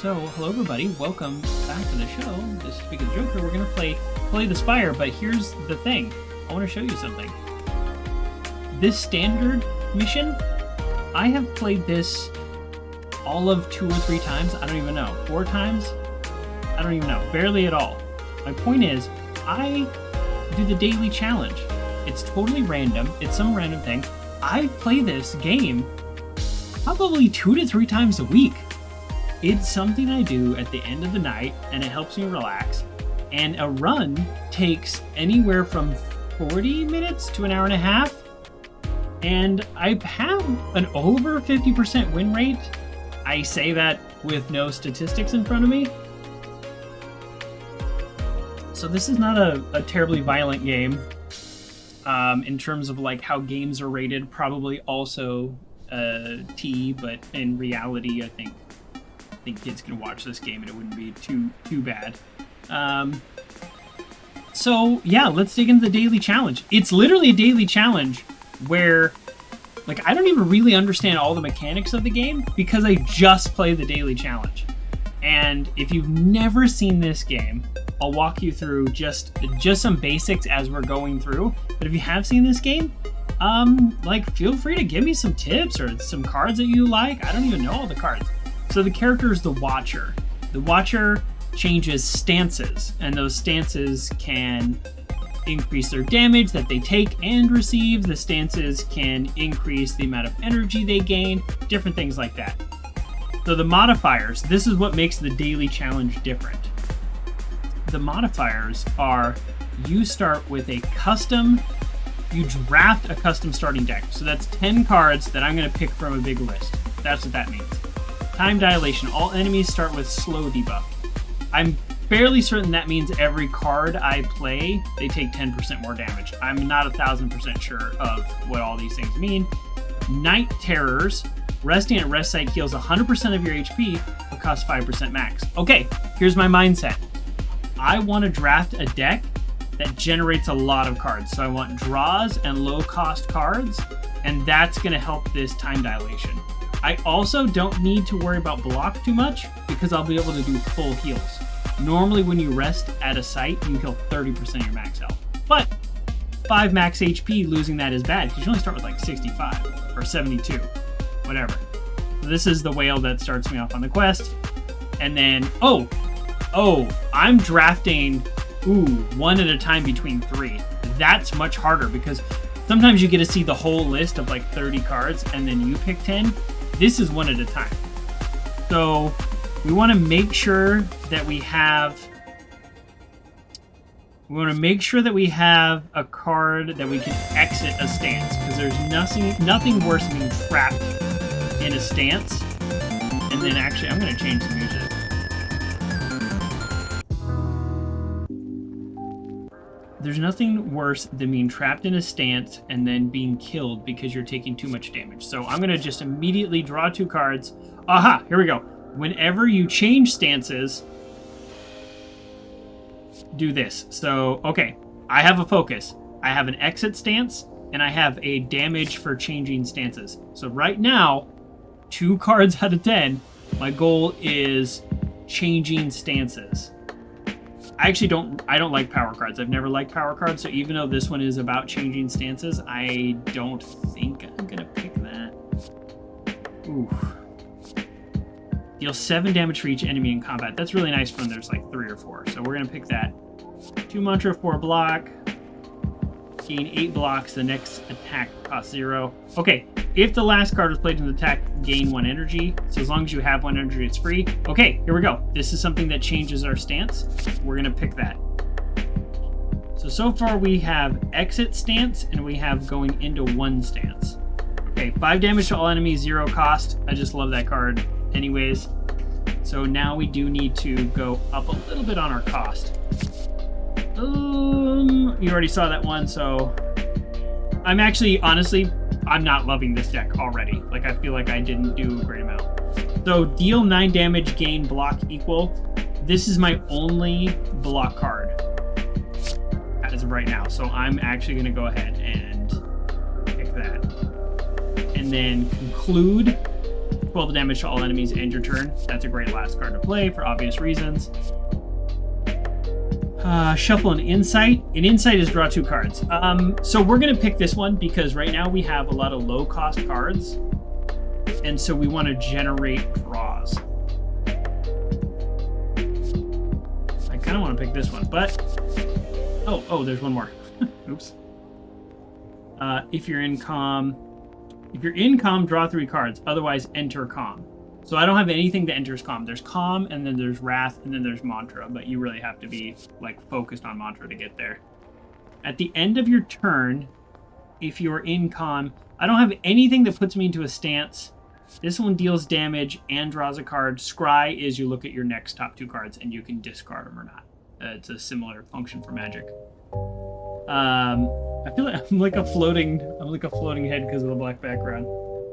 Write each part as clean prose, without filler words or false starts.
So, hello everybody, welcome back to the show. This is Speak of the Joker. We're gonna play the Spire, but here's the thing. I want to show you something. This standard mission, I have played this all of 2 or 3 times. I don't even know. 4 times? I don't even know. Barely at all. My point is, I do the daily challenge. It's totally random. It's some random thing. I play this game probably 2 to 3 times a week. It's something I do at the end of the night, and it helps me relax. And a run takes anywhere from 40 minutes to an hour and a half. And I have an over 50% win rate. I say that with no statistics in front of me. So this is not a terribly violent game. In terms of like how games are rated, probably also T, but in reality, I think kids can watch this game and it wouldn't be too bad. So yeah, let's dig into the daily challenge. It's literally a daily challenge where, like, I don't even really understand all the mechanics of the game because I just play the daily challenge. And if you've never seen this game, I'll walk you through just some basics as we're going through. But if you have seen this game, feel free to give me some tips or some cards that you like. I don't even know all the cards. So the character is the Watcher. The Watcher changes stances, and those stances can increase their damage that they take and receive. The stances can increase the amount of energy they gain, different things like that. So the modifiers, this is what makes the daily challenge different. The modifiers are, you start with you draft a custom starting deck. So that's 10 cards that I'm going to pick from a big list. That's what that means. Time dilation, all enemies start with slow debuff. I'm fairly certain that means every card I play, they take 10% more damage. I'm not 1,000% sure of what all these things mean. Night Terrors, resting at rest site heals 100% of your HP, but costs 5% max. Okay, here's my mindset. I want to draft a deck that generates a lot of cards. So I want draws and low cost cards, and that's going to help this time dilation. I also don't need to worry about block too much because I'll be able to do full heals. Normally when you rest at a site, you can kill 30% of your max health. But 5 max HP, losing that is bad because you only start with like 65 or 72, whatever. So this is the whale that starts me off on the quest. And then, I'm drafting, one at a time between 3. That's much harder because sometimes you get to see the whole list of like 30 cards and then you pick 10. This is 1 at a time. So we want to make sure that we have a card that we can exit a stance, because there's nothing worse than being trapped in a stance. And then actually, I'm going to change the music. There's nothing worse than being trapped in a stance and then being killed because you're taking too much damage. So I'm going to just immediately draw 2 cards. Aha, here we go. Whenever you change stances, do this. So, okay, I have a focus. I have an exit stance, and I have a damage for changing stances. So right now, 2 cards out of 10, my goal is changing stances. I don't like power cards. I've never liked power cards, so even though this one is about changing stances, I don't think I'm gonna pick that. Ooh. Deal 7 damage for each enemy in combat. That's really nice when there's like 3 or 4, so we're gonna pick that. 2 mantra, 4 block. Gain 8 blocks, the next attack costs 0. Okay, if the last card was played in the attack, gain 1 energy. So as long as you have 1 energy, it's free. Okay, here we go. This is something that changes our stance. We're gonna pick that. So far we have exit stance and we have going into 1 stance. Okay, 5 damage to all enemies, 0 cost. I just love that card anyways. So now we do need to go up a little bit on our cost. You already saw that one, so I'm not loving this deck already. Like, I feel like I didn't do a great amount. So deal 9 damage, gain block equal. This is my only block card as of right now. So I'm actually going to go ahead and pick that. And then conclude. 12 damage to all enemies end your turn. That's a great last card to play for obvious reasons. Shuffle an Insight. An Insight is draw 2 cards. So we're going to pick this one because right now we have a lot of low-cost cards. And so we want to generate draws. I kind of want to pick this one, but... Oh, there's one more. Oops. If you're in calm, draw 3 cards. Otherwise, enter calm. So I don't have anything that enters calm. There's calm, and then there's wrath, and then there's mantra. But you really have to be like focused on mantra to get there. At the end of your turn, if you're in calm, I don't have anything that puts me into a stance. This one deals damage and draws a card. Scry is you look at your next top 2 cards and you can discard them or not. It's a similar function for Magic. I feel like I'm like a floating head because of the black background.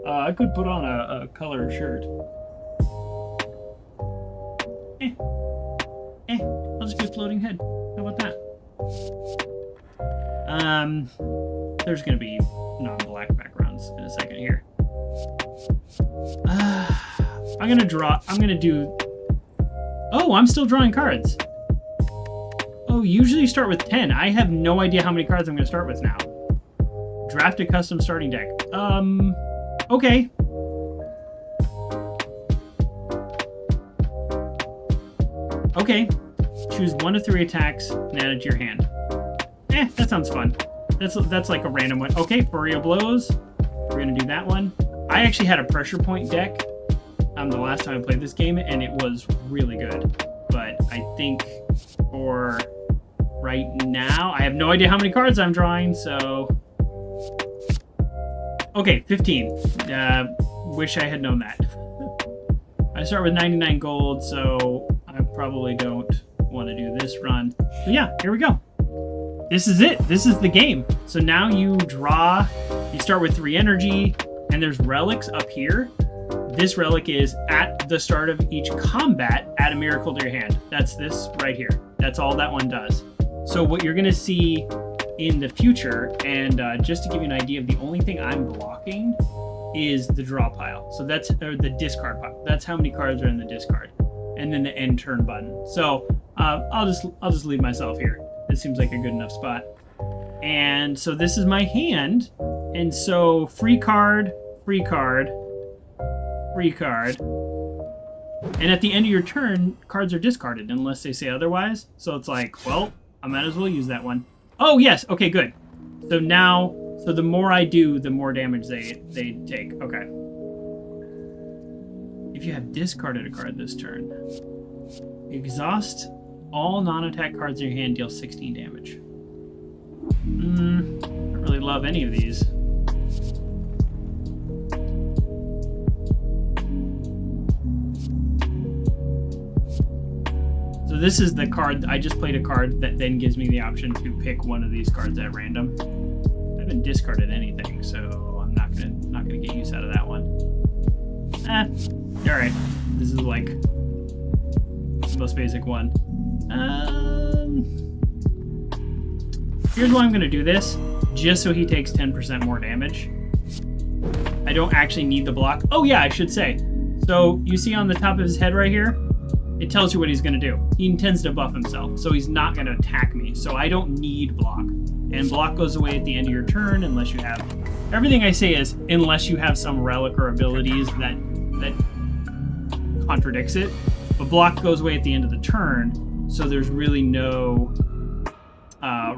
I could put on a color shirt. I'll just be a floating head. How about that? There's gonna be non-black backgrounds in a second here. I'm gonna do... Oh, I'm still drawing cards. Oh, usually you start with 10. I have no idea how many cards I'm gonna start with now. Draft a custom starting deck. Okay. Okay. Choose 1 of 3 attacks and add it to your hand. That sounds fun. That's like a random one. Okay, Furia Blows. We're gonna do that one. I actually had a pressure point deck the last time I played this game, and it was really good. But I think for right now, I have no idea how many cards I'm drawing, so... Okay, 15. Wish I had known that. I start with 99 gold, so I probably don't want to do this run. But yeah, here we go. This is it. This is the game. So now you draw, you start with 3 energy, and there's relics up here. This relic is at the start of each combat, add a miracle to your hand. That's this right here. That's all that one does. So what you're going to see in the future, and just to give you an idea of the only thing I'm blocking is the draw pile. So that's the discard pile. That's how many cards are in the discard. And then the end turn button. So I'll just leave myself here. It seems like a good enough spot. And so this is my hand. And so free card, free card, free card. And at the end of your turn, cards are discarded unless they say otherwise. So it's like, well, I might as well use that one. Oh, yes. Okay, good. So now, so the more I do, the more damage they take. Okay. If you have discarded a card this turn, exhaust all non-attack cards in your hand, deal 16 damage. Don't really love any of these. So this is the card. I just played a card that then gives me the option to pick one of these cards at random. I haven't discarded anything, so I'm not gonna get use out of that one. All right. This is like the most basic one. Here's why I'm gonna do this, just so he takes 10% more damage. I don't actually need the block. Oh yeah, I should say. So you see on the top of his head right here, it tells you what he's gonna do. He intends to buff himself, so he's not gonna attack me. So I don't need block. And block goes away at the end of your turn unless you have... Everything I say is unless you have some relic or abilities that contradicts it. But block goes away at the end of the turn, so there's really no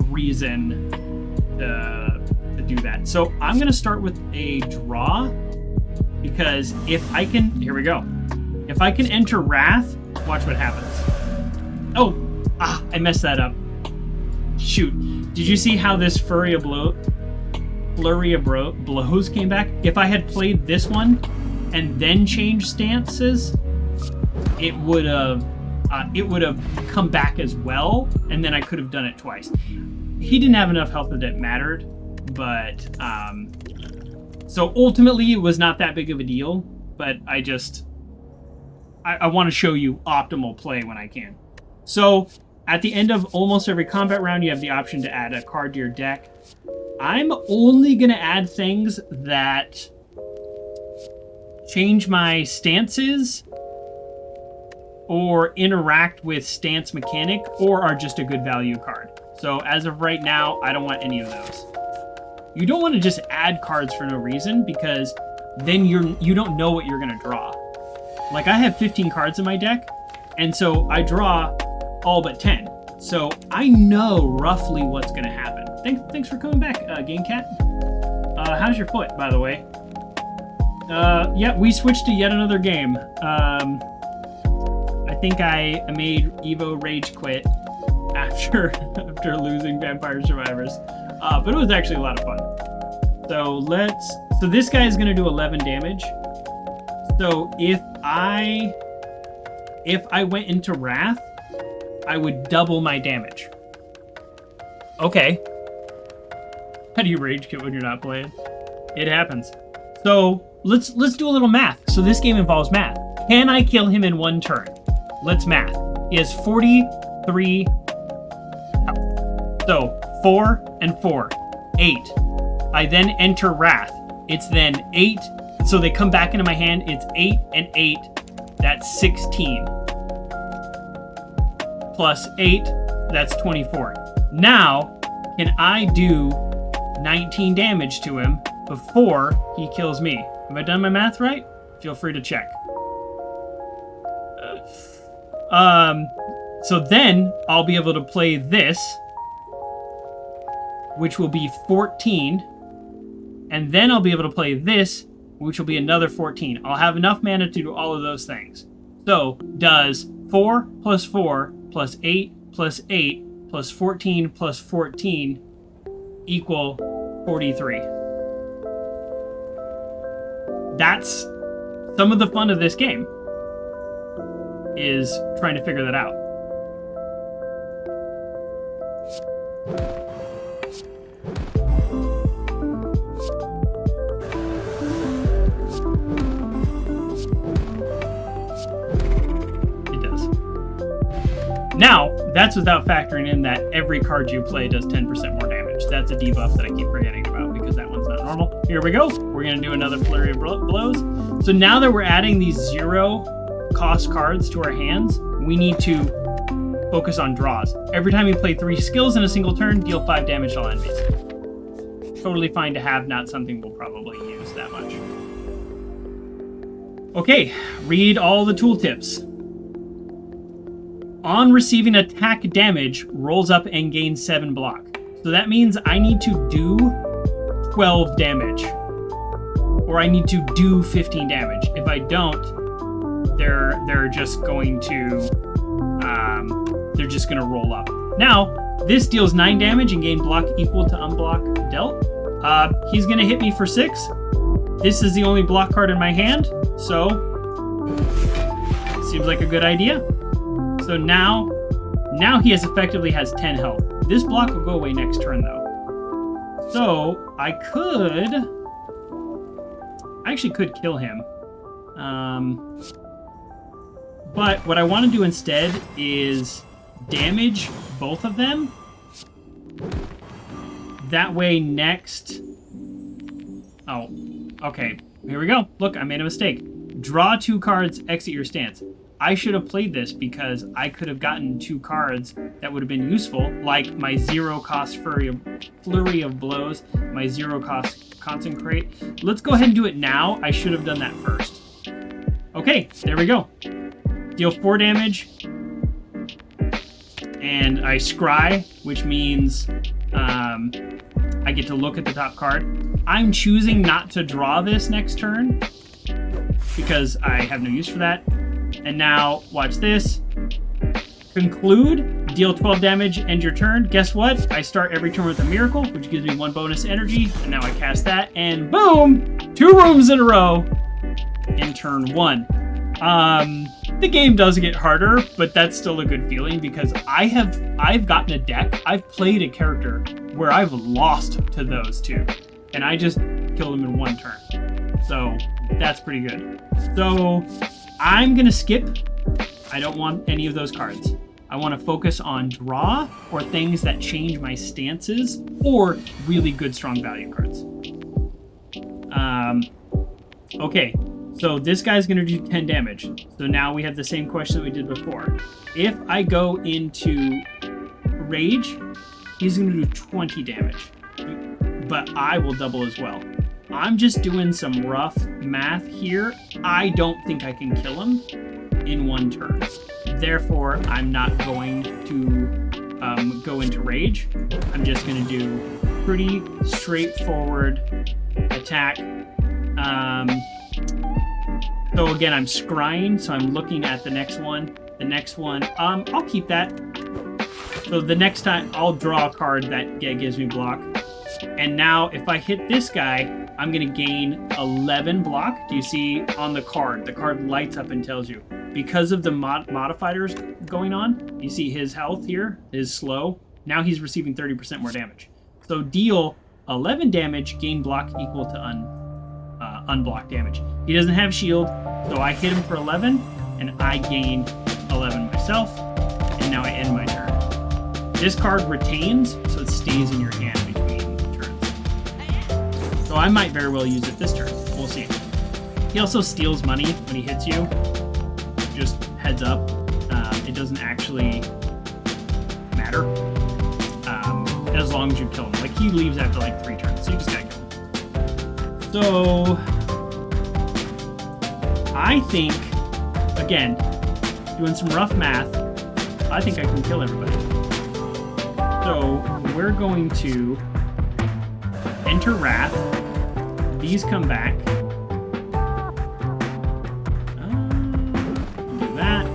reason to do that. So I'm gonna start with a draw, because if I can... Here we go. If I can enter Wrath, watch what happens. Oh, I messed that up. Shoot. Did you see how this Flurry of Blows came back? If I had played this one and then changed stances, it would have come back as well, and then I could have done it twice. He didn't have enough health that it mattered, but so ultimately it was not that big of a deal, but I want to show you optimal play when I can. So at the end of almost every combat round, you have the option to add a card to your deck. I'm only going to add things that change my stances or interact with stance mechanic or are just a good value card. So as of right now, I don't want any of those. You don't want to just add cards for no reason because then you don't know what you're going to draw. Like I have 15 cards in my deck, and so I draw all but 10. So I know roughly what's going to happen. Thanks for coming back, Game Cat. How's your foot, by the way? Yeah, we switched to yet another game. I think I made Evo rage quit after losing Vampire Survivors, but it was actually a lot of fun. So this guy is going to do 11 damage. So if I went into Wrath, I would double my damage. Okay. How do you rage quit when you're not playing? It happens. So let's do a little math. So this game involves math. Can I kill him in one turn? Let's math. He has 43 health. So 4 and 4, 8. I then enter Wrath. It's then 8. So they come back into my hand. It's 8 and 8. That's 16. Plus 8, that's 24. Now, can I do 19 damage to him before he kills me? Have I done my math right? Feel free to check. So then I'll be able to play this, which will be 14. And then I'll be able to play this, which will be another 14. I'll have enough mana to do all of those things. So does 4 plus 4 plus 8 plus 8 plus 14 plus 14 equal 43? That's some of the fun of this game, is trying to figure that out. Now, that's without factoring in that every card you play does 10% more damage. That's a debuff that I keep forgetting about because that one's not normal. Here we go. We're going to do another flurry of blows. So now that we're adding these 0 cost cards to our hands, we need to focus on draws. Every time you play 3 skills in a single turn, deal 5 damage to all enemies. Totally fine to have, not something we'll probably use that much. Okay, read all the tooltips. On receiving attack damage, rolls up and gains 7 block. So that means I need to do 12 damage. Or I need to do 15 damage. If I don't, they're just going to roll up. Now, this deals 9 damage and gain block equal to unblock dealt. He's gonna hit me for 6. This is the only block card in my hand, so seems like a good idea. So now he effectively has 10 health. This block will go away next turn, though. So I actually could kill him. But what I want to do instead is damage both of them. That way next... Oh, okay. Here we go. Look, I made a mistake. Draw 2 cards, exit your stance. I should have played this because I could have gotten 2 cards that would have been useful, like my 0-cost Flurry of Blows, my 0-cost Consecrate. Let's go ahead and do it now. I should have done that first. Okay, there we go. Deal 4 damage. And I scry, which means I get to look at the top card. I'm choosing not to draw this next turn because I have no use for that. And now, watch this. Conclude, deal 12 damage, end your turn. Guess what? I start every turn with a miracle, which gives me 1 bonus energy. And now I cast that, and boom! 2 rooms in a row in turn 1. The game does get harder, but that's still a good feeling because I've gotten a deck, I've played a character where I've lost to those 2. And I just killed them in 1 turn. So, that's pretty good. So... I'm going to skip. I don't want any of those cards. I want to focus on draw or things that change my stances or really good strong value cards. Okay, So this guy's going to do 10 damage. So now we have the same question that we did before. If I go into Rage, he's going to do 20 damage. But I will double as well. I'm just doing some rough math here. I don't think I can kill him in one turn. Therefore, I'm not going to go into Rage. I'm just going to do pretty straightforward attack. So again, I'm scrying, so I'm looking at the next one. The next one, I'll keep that. So the next time, I'll draw a card that gives me block. And now, if I hit this guy, I'm going to gain 11 block. Do you see on the card? The card lights up and tells you. Because of the modifiers going on, you see his health here is slow. Now he's receiving 30% more damage. So deal 11 damage, gain block equal to unblocked damage. He doesn't have shield, so I hit him for 11, and I gain 11 myself, and now I end my turn. This card retains, so it stays in your hand between turns. So I might very well use it this turn. We'll see. He also steals money when he hits you. Just heads up. It doesn't actually matter. As long as you kill him. Like, he leaves after like 3 turns, so you just gotta kill him. So I think, again, doing some rough math, I think I can kill everybody. So we're going to enter Wrath. These come back. Do that.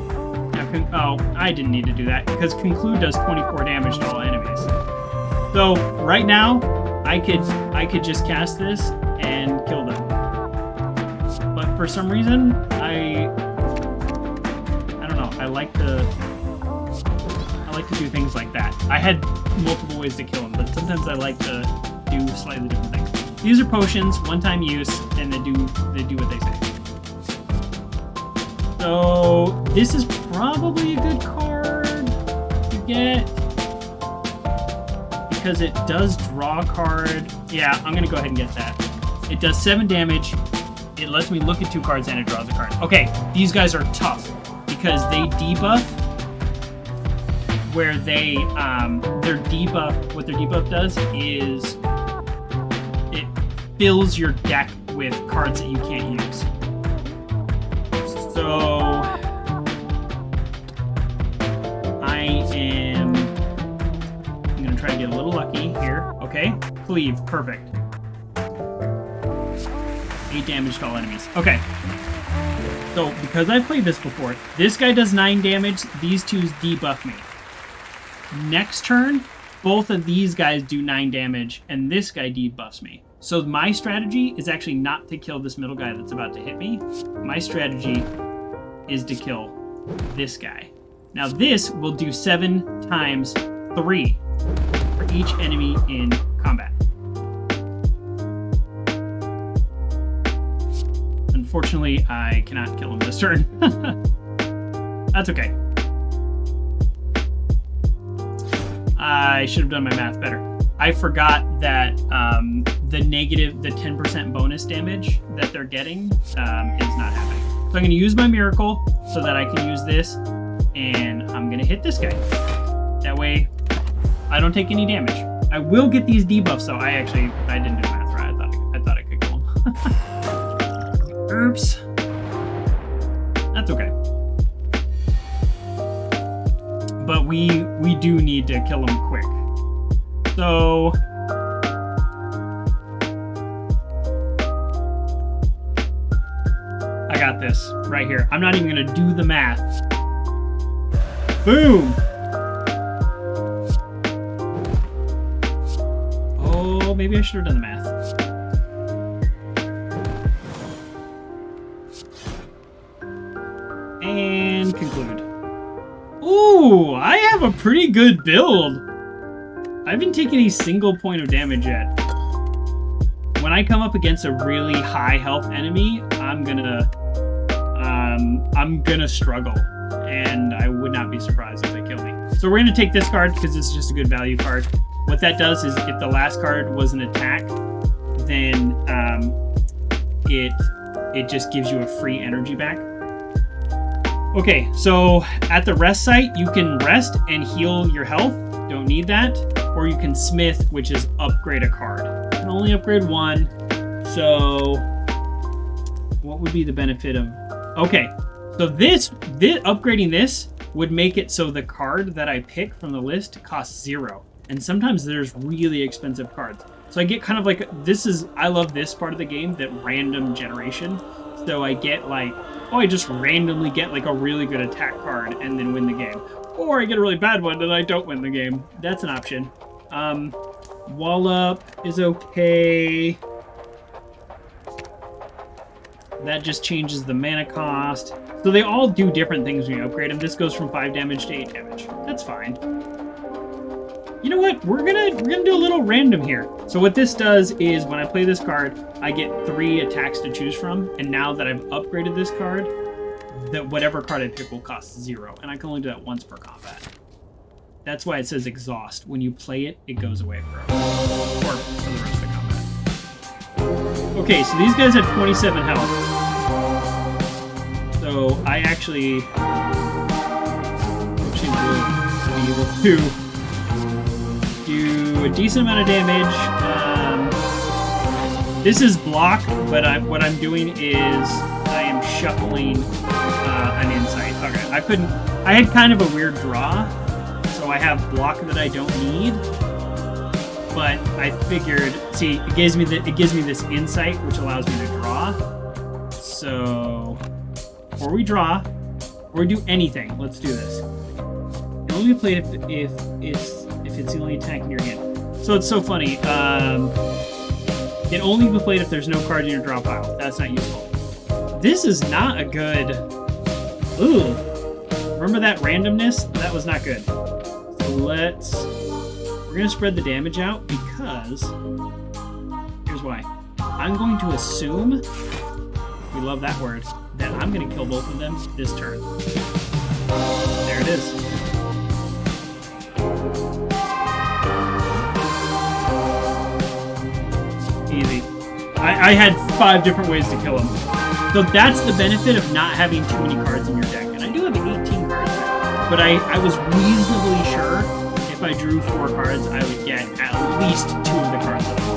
Now, oh, I didn't need to do that because Conclude does 24 damage to all enemies. So right now, I could just cast this and kill them. But for some reason, I don't know. I like to do things like that. I had multiple ways to kill them, but sometimes I like to do slightly different things. These are potions, one-time use, and they do what they say. So this is probably a good card to get because it does draw a card. Yeah, I'm gonna go ahead and get that. It does 7 damage. It lets me look at 2 cards and it draws a card. Okay, these guys are tough because they debuff where they their debuff. What their debuff does is it fills your deck with cards that you can't use. So I'm gonna try to get a little lucky here. Okay, Cleave, perfect. 8 damage to all enemies. Okay. So, because I've played this before, this guy does 9 damage, these 2's debuff me. Next turn, both of these guys do 9 damage, and this guy debuffs me. So my strategy is actually not to kill this middle guy that's about to hit me. My strategy is to kill this guy. Now this will do 7 times 3 for each enemy in combat. Unfortunately, I cannot kill him this turn. That's okay. I should have done my math better. I forgot that the 10% bonus damage that they're getting is not happening. So I'm going to use my miracle so that I can use this, and I'm going to hit this guy. That way, I don't take any damage. I will get these debuffs, though. I didn't do math right. I thought I could kill him. Oops. That's okay. But we do need to kill him quick. So I got this right here. I'm not even gonna do the math. Boom! Oh, maybe I should have done the math. And conclude. Ooh, I have a pretty good build. I haven't taken a single point of damage yet. When I come up against a really high health enemy, I'm gonna struggle, and I would not be surprised if they kill me. So we're gonna take this card because it's just a good value card. What that does is, if the last card was an attack, then it it just gives you a free energy back. Okay, so at the rest site, you can rest and heal your health. Don't need that. Or you can smith, which is upgrade a card. You can only upgrade one. So what would be the benefit of... Okay, so this upgrading this would make it so the card that I pick from the list costs 0. And sometimes there's really expensive cards. So I get kind of like, I love this part of the game, that random generation. So I get like, I just randomly get like a really good attack card and then win the game. Or I get a really bad one and I don't win the game. That's an option. Wallop is okay. That just changes the mana cost. So they all do different things when you upgrade them. This goes from 5 damage to 8 damage. That's fine. You know what? We're gonna do a little random here. So what this does is when I play this card, I get 3 attacks to choose from. And now that I've upgraded this card, that whatever card I pick will cost 0. And I can only do that once per combat. That's why it says exhaust. When you play it, it goes away forever. Or for the rest of the combat. Okay, so these guys have 27 health. So I actually will be able to do a decent amount of damage. This is block, but what I'm doing is I am shuffling an insight. Okay, I had kind of a weird draw, so I have block that I don't need. But I figured, see, it gives me this insight, which allows me to draw. So, or we draw, or we do anything. Let's do this. It only be played if it's the only attack in your hand. So it's so funny. Can only be played if there's no cards in your draw pile. That's not useful. This is not a good... Ooh. Remember that randomness? That was not good. So we're going to spread the damage out because... Here's why. I'm going to assume... We love that word. That I'm going to kill both of them this turn. There it is. Easy. I had 5 different ways to kill him. So that's the benefit of not having too many cards in your deck. And I do have 18 cards now. But I was reasonably sure if I drew 4 cards, I would get at least 2 of the cards that I want.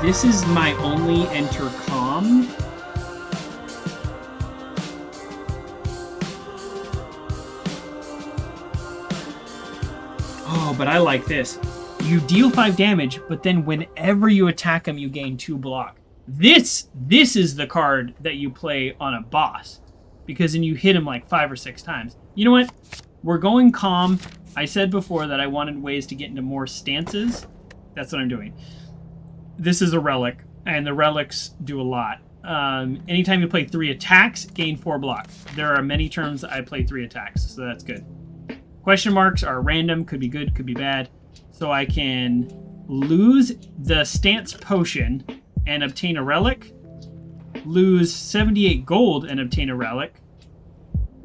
This is my only enter calm. Oh, but I like this. You deal 5 damage, but then whenever you attack him, you gain 2 block. This is the card that you play on a boss, because then you hit him like 5 or 6 times. You know what? We're going calm. I said before that I wanted ways to get into more stances. That's what I'm doing. This is a relic, and the relics do a lot. Anytime you play 3 attacks, gain 4 block. There are many turns I play 3 attacks, so that's good. Question marks are random, could be good, could be bad. So I can lose the stance potion and obtain a relic, lose 78 gold and obtain a relic,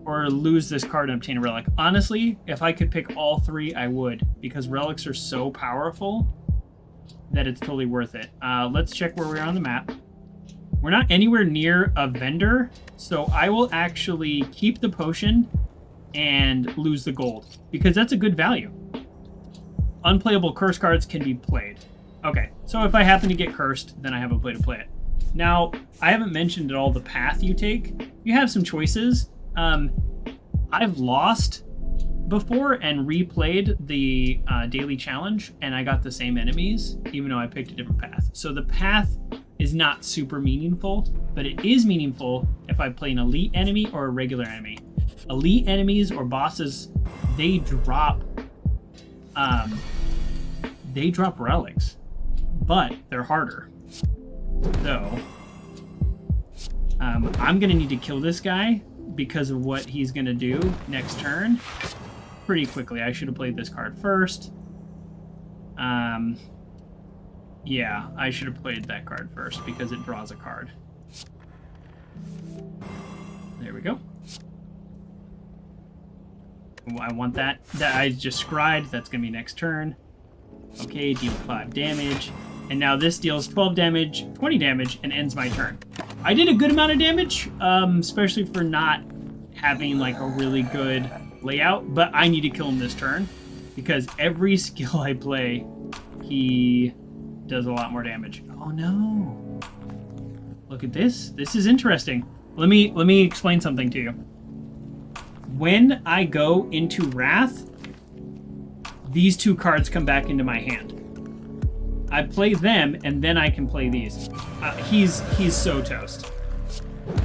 or lose this card and obtain a relic. Honestly, if I could pick all 3, I would, because relics are so powerful that it's totally worth it. Let's check where we are on the map. We're not anywhere near a vendor, so I will actually keep the potion and lose the gold, because that's a good value. Unplayable curse cards can be played. Okay, so if I happen to get cursed, then I have a way to play it. Now, I haven't mentioned at all the path you take. You have some choices. I've lost before and replayed the daily challenge, and I got the same enemies, even though I picked a different path. So the path is not super meaningful, but it is meaningful if I play an elite enemy or a regular enemy. Elite enemies or bosses, they drop relics, but they're harder. So I'm gonna need to kill this guy because of what he's gonna do next turn pretty quickly. I should have played this card first. Yeah, I should have played that card first because it draws a card. There we go. I want that. That I just scribed. That's going to be next turn. Okay, deal 5 damage. And now this deals 12 damage, 20 damage, and ends my turn. I did a good amount of damage, especially for not having like a really good layout, but I need to kill him this turn because every skill I play, he does a lot more damage. Oh no. Look at this. This is interesting. Let me explain something to you. When I go into Wrath, these 2 cards come back into my hand. I play them, and then I can play these. He's so toast.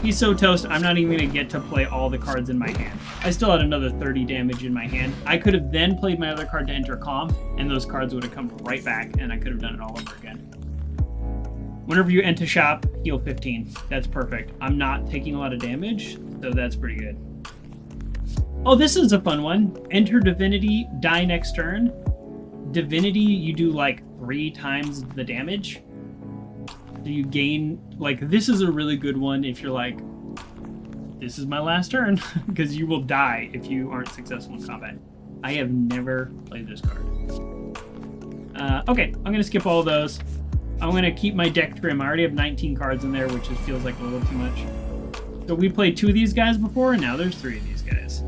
He's so toast, I'm not even going to get to play all the cards in my hand. I still had another 30 damage in my hand. I could have then played my other card to enter Calm, and those cards would have come right back, and I could have done it all over again. Whenever you enter shop, heal 15. That's perfect. I'm not taking a lot of damage, so that's pretty good. Oh, this is a fun one. Enter Divinity, die next turn. Divinity, you do like 3 times the damage. So you gain, like, this is a really good one if you're like, this is my last turn, because you will die if you aren't successful in combat. I have never played this card. Okay, I'm going to skip all of those. I'm going to keep my deck trim. I already have 19 cards in there, which just feels like a little too much. So we played 2 of these guys before, and now there's 3 of these guys.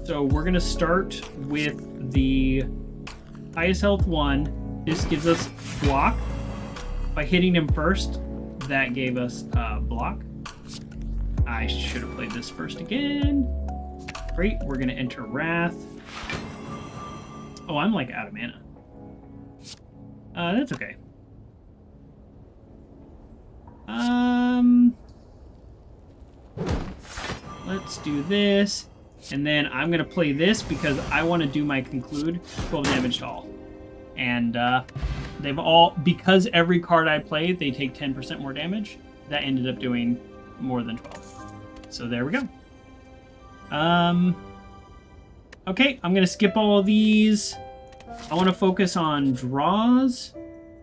So we're going to start with the highest health one. This gives us block. By hitting him first, that gave us block. I should have played this first again. Great, we're going to enter Wrath. Oh, I'm like out of mana. That's okay. Let's do this. And then I'm going to play this because I want to do my conclude 12 damage to all. And they've all, because every card I play, they take 10% more damage. That ended up doing more than 12. So there we go. Okay, I'm going to skip all of these. I want to focus on draws.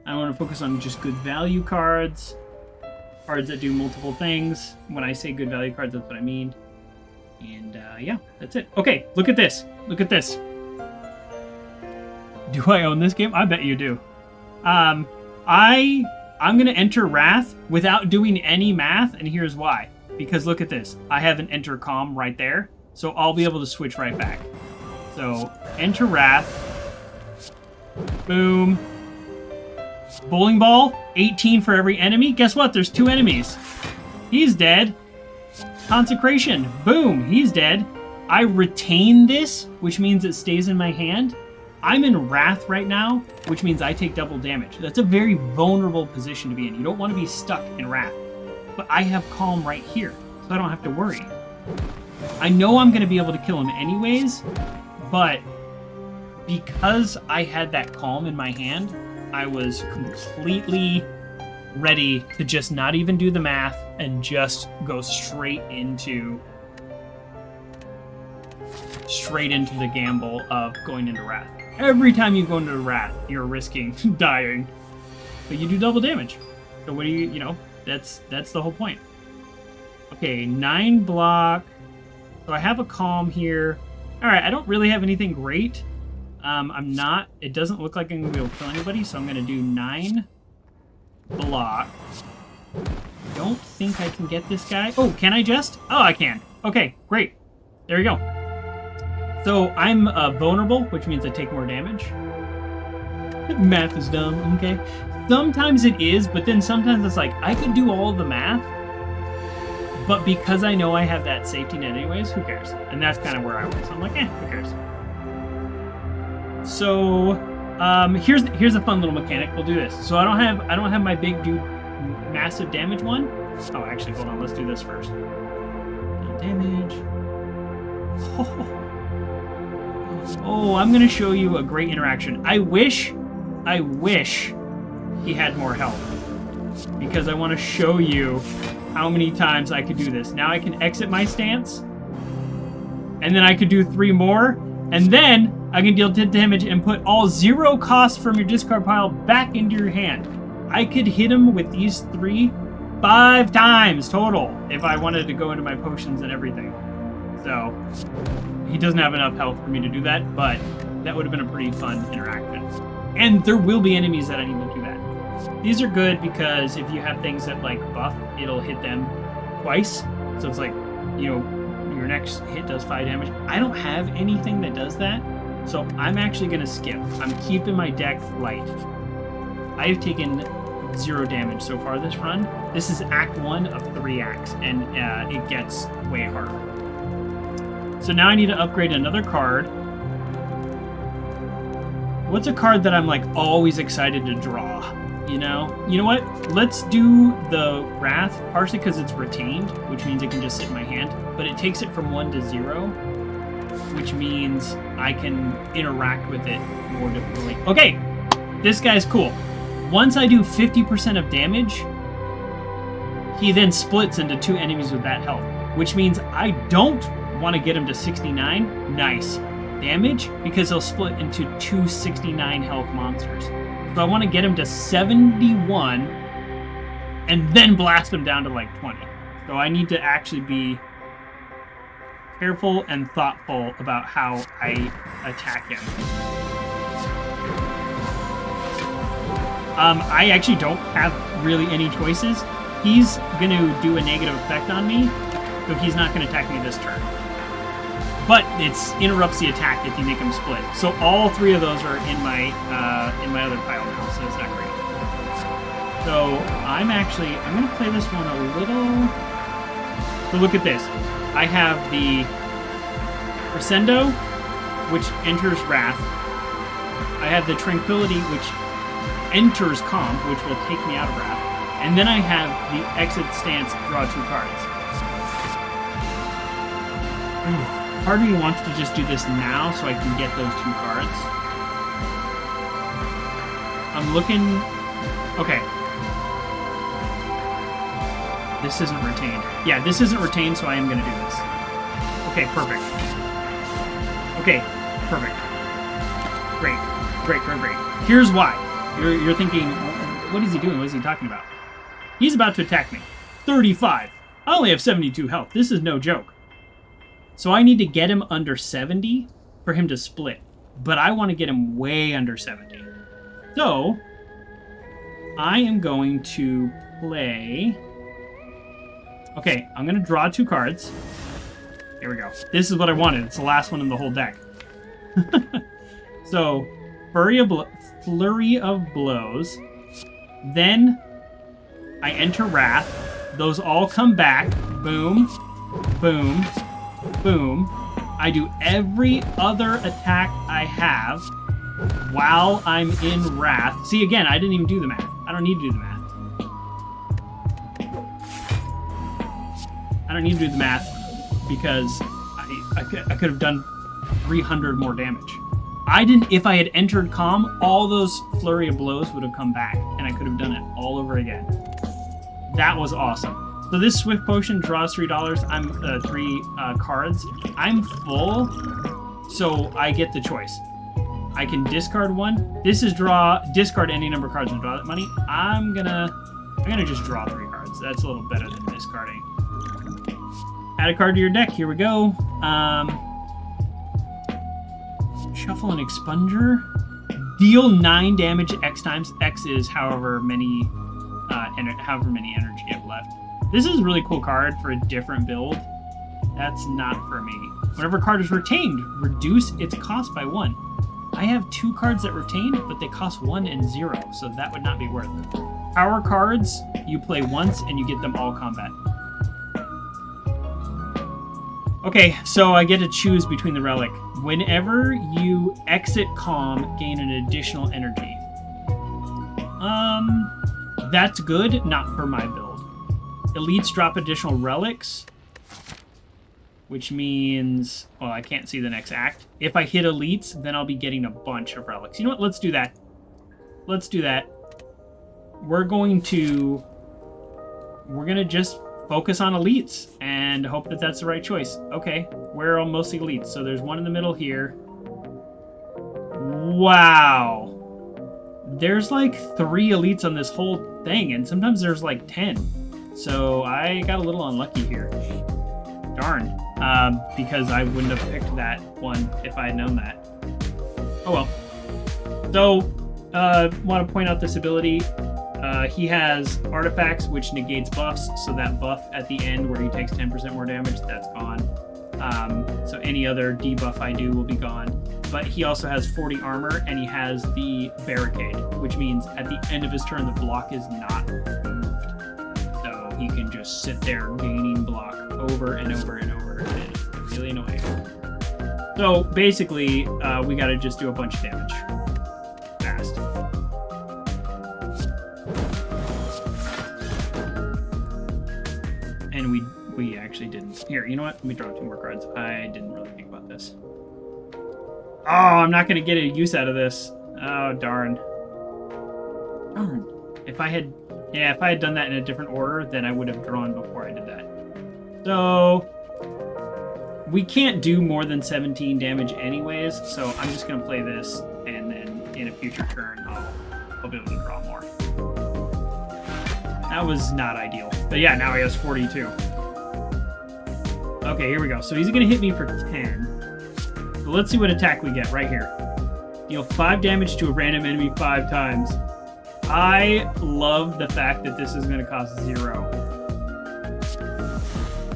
I want to focus on just good value cards. Cards that do multiple things. When I say good value cards, that's what I mean. And yeah, that's it. Okay, look at this. Look at this. Do I own this game? I bet you do. I'm gonna enter Wrath without doing any math, and here's why. Because look at this. I have an enter Calm right there, so I'll be able to switch right back. So enter Wrath. Boom. Bowling ball, 18 for every enemy. Guess what? There's 2 enemies. He's dead. Consecration. Boom. He's dead. I retain this, which means it stays in my hand. I'm in Wrath right now, which means I take double damage. That's a very vulnerable position to be in. You don't want to be stuck in Wrath. But I have Calm right here, so I don't have to worry. I know I'm going to be able to kill him anyways, but because I had that Calm in my hand, I was completely ready to just not even do the math and just go straight into the gamble of going into Wrath. Every time you go into Wrath, you're risking dying, but you do double damage. So what do you know, that's the whole point. Okay, 9 block. So I have a Calm here. All right, I don't really have anything great. It doesn't look like I'm gonna be able to kill anybody, so I'm gonna do 9 block. Don't think I can get this guy. Oh, can I just? Oh, I can. Okay, great. There we go. So I'm vulnerable, which means I take more damage. Math is dumb, okay? Sometimes it is, but then sometimes it's like, I could do all the math, but because I know I have that safety net anyways, who cares? And that's kind of where I was. I'm like, who cares? So here's a fun little mechanic. We'll do this. So I don't have my big dude massive damage one. Oh, actually, hold on. Let's do this first. No damage. Oh, I'm gonna show you a great interaction. I wish he had more health because I want to show you how many times I could do this. Now I can exit my stance, and then I could do 3 more, and then I can deal 10 damage and put all 0 cost from your discard pile back into your hand. I could hit him with these 5 times total if I wanted to go into my potions and everything. So he doesn't have enough health for me to do that, but that would have been a pretty fun interaction. And there will be enemies that I need to do that. These are good because if you have things that like buff, it'll hit them twice. So it's like, you know, your next hit does 5 damage. I don't have anything that does that, so I'm actually going to skip. I'm keeping my deck light. I have taken 0 damage so far this run. This is Act 1 of 3 acts, and it gets way harder. So now I need to upgrade another card. What's a card that I'm like always excited to draw? You know what? Let's do the Wrath, partially because it's retained, which means it can just sit in my hand, but it takes it from 1 to 0, which means I can interact with it more difficultly. Okay, this guy's cool. Once I do 50% of damage, he then splits into 2 enemies with that health, which means I don't want to get him to 69. Nice damage, because he'll split into 2 69 health monsters. So I want to get him to 71 and then blast him down to like 20. So I need to actually be careful and thoughtful about how I attack him. I actually don't have really any choices. He's going to do a negative effect on me, so he's not going to attack me this turn. But it interrupts the attack if you make him split. So all 3 of those are in my other pile now, so it's not great. So I'm going to play this one a little. So look at this. I have the Crescendo, which enters Wrath. I have the Tranquility, which enters Calm, which will take me out of Wrath. And then I have the Exit Stance, draw 2 cards. Part of me wants to just do this now so I can get those 2 cards. I'm looking... Okay. This isn't retained. Yeah, this isn't retained, so I am going to do this. Okay, perfect. Okay, perfect. Great. Great, great, great. Here's why. You're thinking, what is he doing? What is he talking about? He's about to attack me. 35. I only have 72 health. This is no joke. So I need to get him under 70 for him to split. But I want to get him way under 70. So I am going to play... Okay, I'm going to draw 2 cards. Here we go. This is what I wanted. It's the last one in the whole deck. So, Flurry of Blows. Then I enter Wrath. Those all come back. Boom. Boom. Boom. I do every other attack I have while I'm in Wrath. See, again, I didn't even do the math. I don't need to do the math. I don't need to do the math because I could have done 300 more damage. If I had entered Calm, all those Flurry of Blows would have come back, and I could have done it all over again. That was awesome. So this Swift Potion draws $3. I'm 3 cards. I'm full, so I get the choice. I can discard 1. This is discard any number of cards and draw that money. I'm gonna just draw 3 cards. That's a little better than discarding. Add a card to your deck. Here we go. Shuffle an Expunger. Deal 9 damage X times. X is however many energy you have left. This is a really cool card for a different build. That's not for me. Whenever a card is retained, reduce its cost by 1. I have 2 cards that retained, but they cost 1 and 0, so that would not be worth it. Power cards, you play once and you get them all combat. Okay, so I get to choose between the relic. Whenever you exit Calm, gain an additional energy. That's good, not for my build. Elites drop additional relics, which means, well, I can't see the next act. If I hit elites, then I'll be getting a bunch of relics. You know what? Let's do that. Let's do that. We're gonna just focus on elites and hope that that's the right choice. Okay, where are mostly elites? So there's one in the middle here. Wow. There's like 3 elites on this whole thing, and sometimes there's like 10. So I got a little unlucky here. Darn. Because I wouldn't have picked that one if I had known that. Oh well. So, want to point out this ability. He has artifacts which negates buffs, so that buff at the end where he takes 10% more damage, that's gone. So any other debuff I do will be gone. But he also has 40 armor, and he has the barricade, which means at the end of his turn, the block is not moved. So he can just sit there gaining block over and over and over. It is really annoying. So basically, we gotta just do a bunch of damage. Fast. And we actually didn't. Here, you know what? Let me draw 2 more cards. I didn't really think about this. Oh, I'm not gonna get a use out of this. Oh, darn. Darn. If I had done that in a different order, then I would have drawn before I did that. So we can't do more than 17 damage anyways, so I'm just gonna play this, and then in a future turn, I'll be able to draw more. That was not ideal. But yeah, now he has 42. Okay, here we go. So he's gonna hit me for 10. So let's see what attack we get right here. Deal 5 damage to a random enemy 5 times. I love the fact that this is gonna cost 0.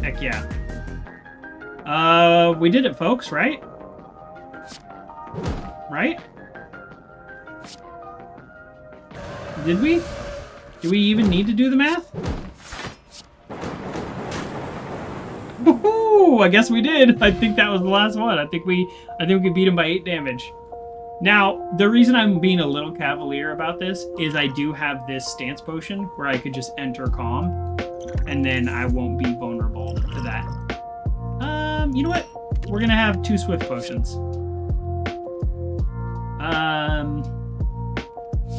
Heck yeah. We did it, folks, right? Right? Did we? Do we even need to do the math? Woohoo! I guess we did. I think that was the last one. I think we beat him by 8 damage. Now, the reason I'm being a little cavalier about this is I do have this stance potion where I could just enter calm, and then I won't be vulnerable to that. You know what? We're gonna have 2 swift potions.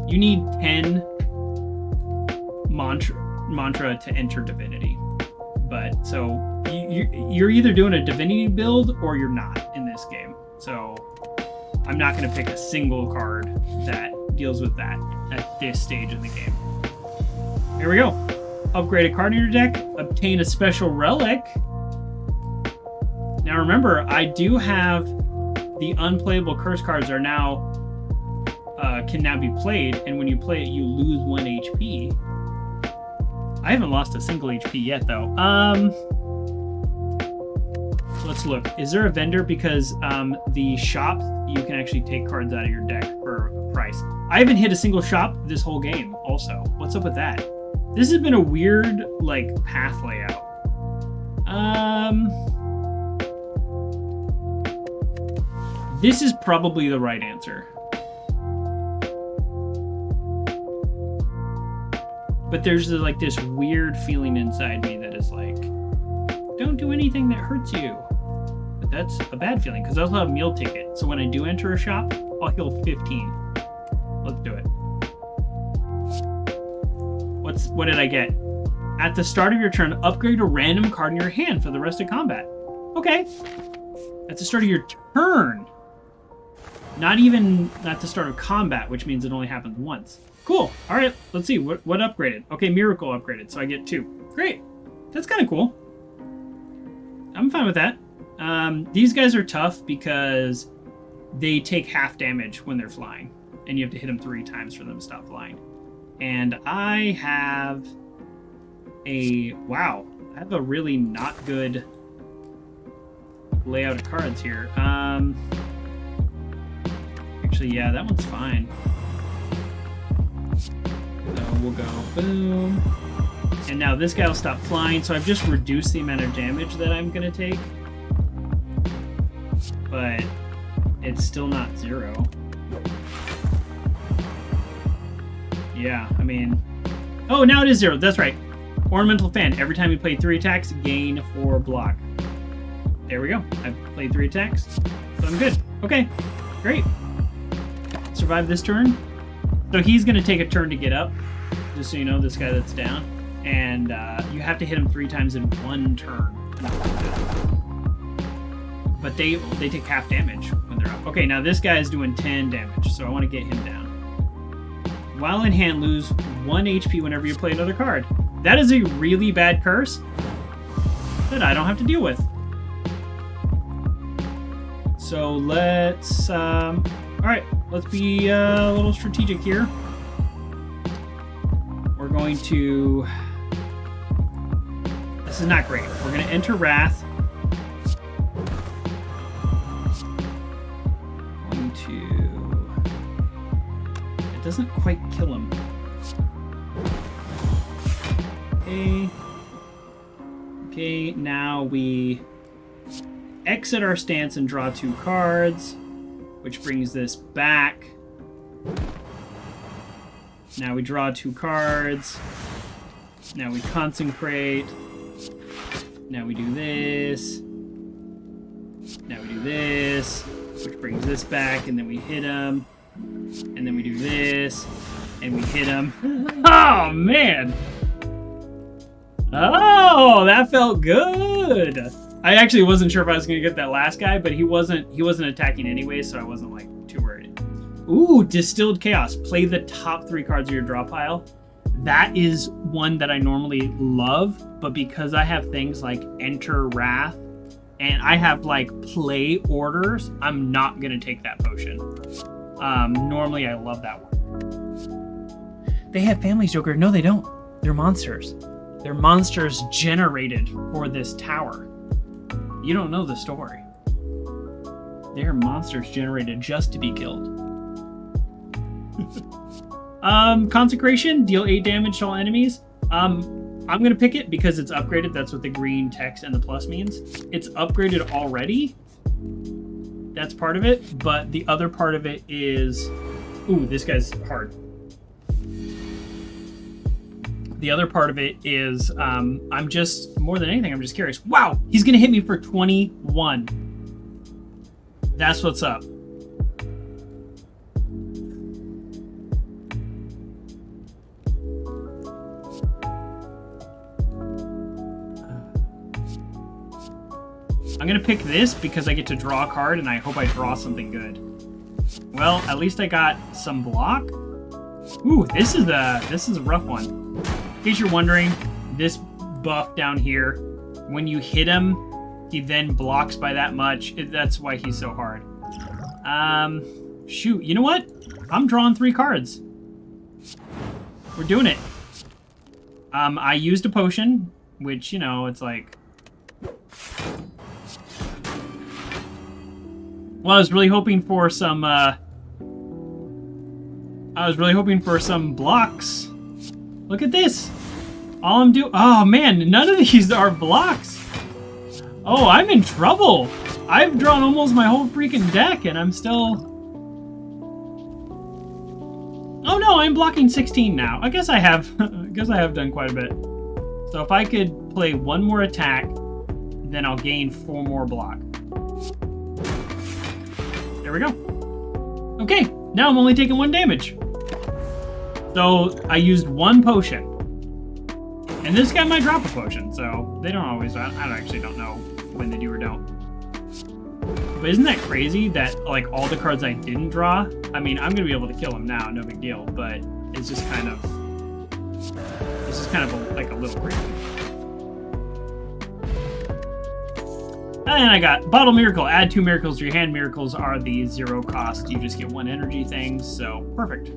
You need 10 mantra to enter divinity. But so you're either doing a divinity build or you're not in this game. So I'm not going to pick a single card that deals with that at this stage in the game. Here we go. Upgrade a card in your deck. Obtain a special relic. Now remember, I do have the unplayable curse cards are now can now be played, and when you play it, you lose 1 HP. I haven't lost a single HP yet, though. Let's look. Is there a vendor? Because the shop, you can actually take cards out of your deck for a price. I haven't hit a single shop this whole game, also. What's up with that? This has been a weird, like, path layout. This is probably the right answer. But there's like this weird feeling inside me that is like, don't do anything that hurts you. But that's a bad feeling because I also have meal ticket. So when I do enter a shop, I'll heal 15. Let's do it. What did I get? At the start of your turn, upgrade a random card in your hand for the rest of combat. Okay. At the start of your turn. Not the start of combat, which means it only happens once. Cool. All right, let's see. What upgraded? Okay, Miracle upgraded, so I get 2. Great. That's kind of cool. I'm fine with that. These guys are tough because they take half damage when they're flying, and you have to hit them 3 times for them to stop flying. And I have a really not good layout of cards here. Actually, yeah, that one's fine. So we'll go boom. And now this guy will stop flying, so I've just reduced the amount of damage that I'm going to take. But it's still not 0. Yeah, I mean... Oh, now it is 0. That's right. Ornamental Fan. Every time you play 3 attacks, gain 4 block. There we go. I've played 3 attacks, so I'm good. Okay, great. Survive this turn. So he's going to take a turn to get up, just so you know, this guy that's down. And you have to hit him 3 times in 1 turn. But they take half damage when they're up. Okay, now this guy is doing 10 damage, so I want to get him down. While in hand, lose 1 HP whenever you play another card. That is a really bad curse that I don't have to deal with. So let's, all right, let's be a little strategic here. We're going to, this is not great. We're going to enter Wrath. Going to, it doesn't quite kill him. Okay. Okay, now we exit our stance and draw 2 cards, which brings this back. Now we draw 2 cards. Now we consecrate. Now we do this. Now we do this, which brings this back, and then we hit him. And then we do this, and we hit him. Oh, man! Oh, that felt good! I actually wasn't sure if I was going to get that last guy, but he wasn't attacking anyway, so I wasn't like too worried. Ooh, Distilled Chaos. Play the top 3 cards of your draw pile. That is one that I normally love, but because I have things like Enter Wrath and I have like play orders, I'm not going to take that potion. Normally I love that one. They have families, Joker. No, they don't. They're monsters. They're monsters generated for this tower. You don't know the story. They are monsters generated just to be killed. Consecration, deal 8 damage to all enemies. I'm gonna pick it because it's upgraded. That's what the green text and the plus means. It's upgraded already. That's part of it, but the other part of it is... Ooh, this guy's hard. The other part of it is, I'm just, more than anything, I'm just curious. Wow, he's gonna hit me for 21. That's what's up. I'm gonna pick this because I get to draw a card and I hope I draw something good. Well, at least I got some block. Ooh, this is a rough one. In case you're wondering, this buff down here, when you hit him, he then blocks by that much. That's why he's so hard. Shoot, you know what? I'm drawing 3 cards. We're doing it. I used a potion, which, you know, it's like... Well, I was really hoping for some, blocks. Look at this. All I'm doing... Oh, man, none of these are blocks. Oh, I'm in trouble. I've drawn almost my whole freaking deck, and I'm still... Oh, no, I'm blocking 16 now. I guess I have... I guess I have done quite a bit. So if I could play 1 more attack, then I'll gain 4 more block. There we go. Okay, now I'm only taking 1 damage. So I used 1 potion. And this guy might drop a potion, so they don't always, I actually don't know when they do or don't. But isn't that crazy that like all the cards I didn't draw, I mean, I'm gonna be able to kill him now, no big deal, but it's just kind of, like a little crazy. And I got Bottle Miracle. Add 2 miracles to your hand. Miracles are the 0 cost. You just get 1 energy thing, so perfect.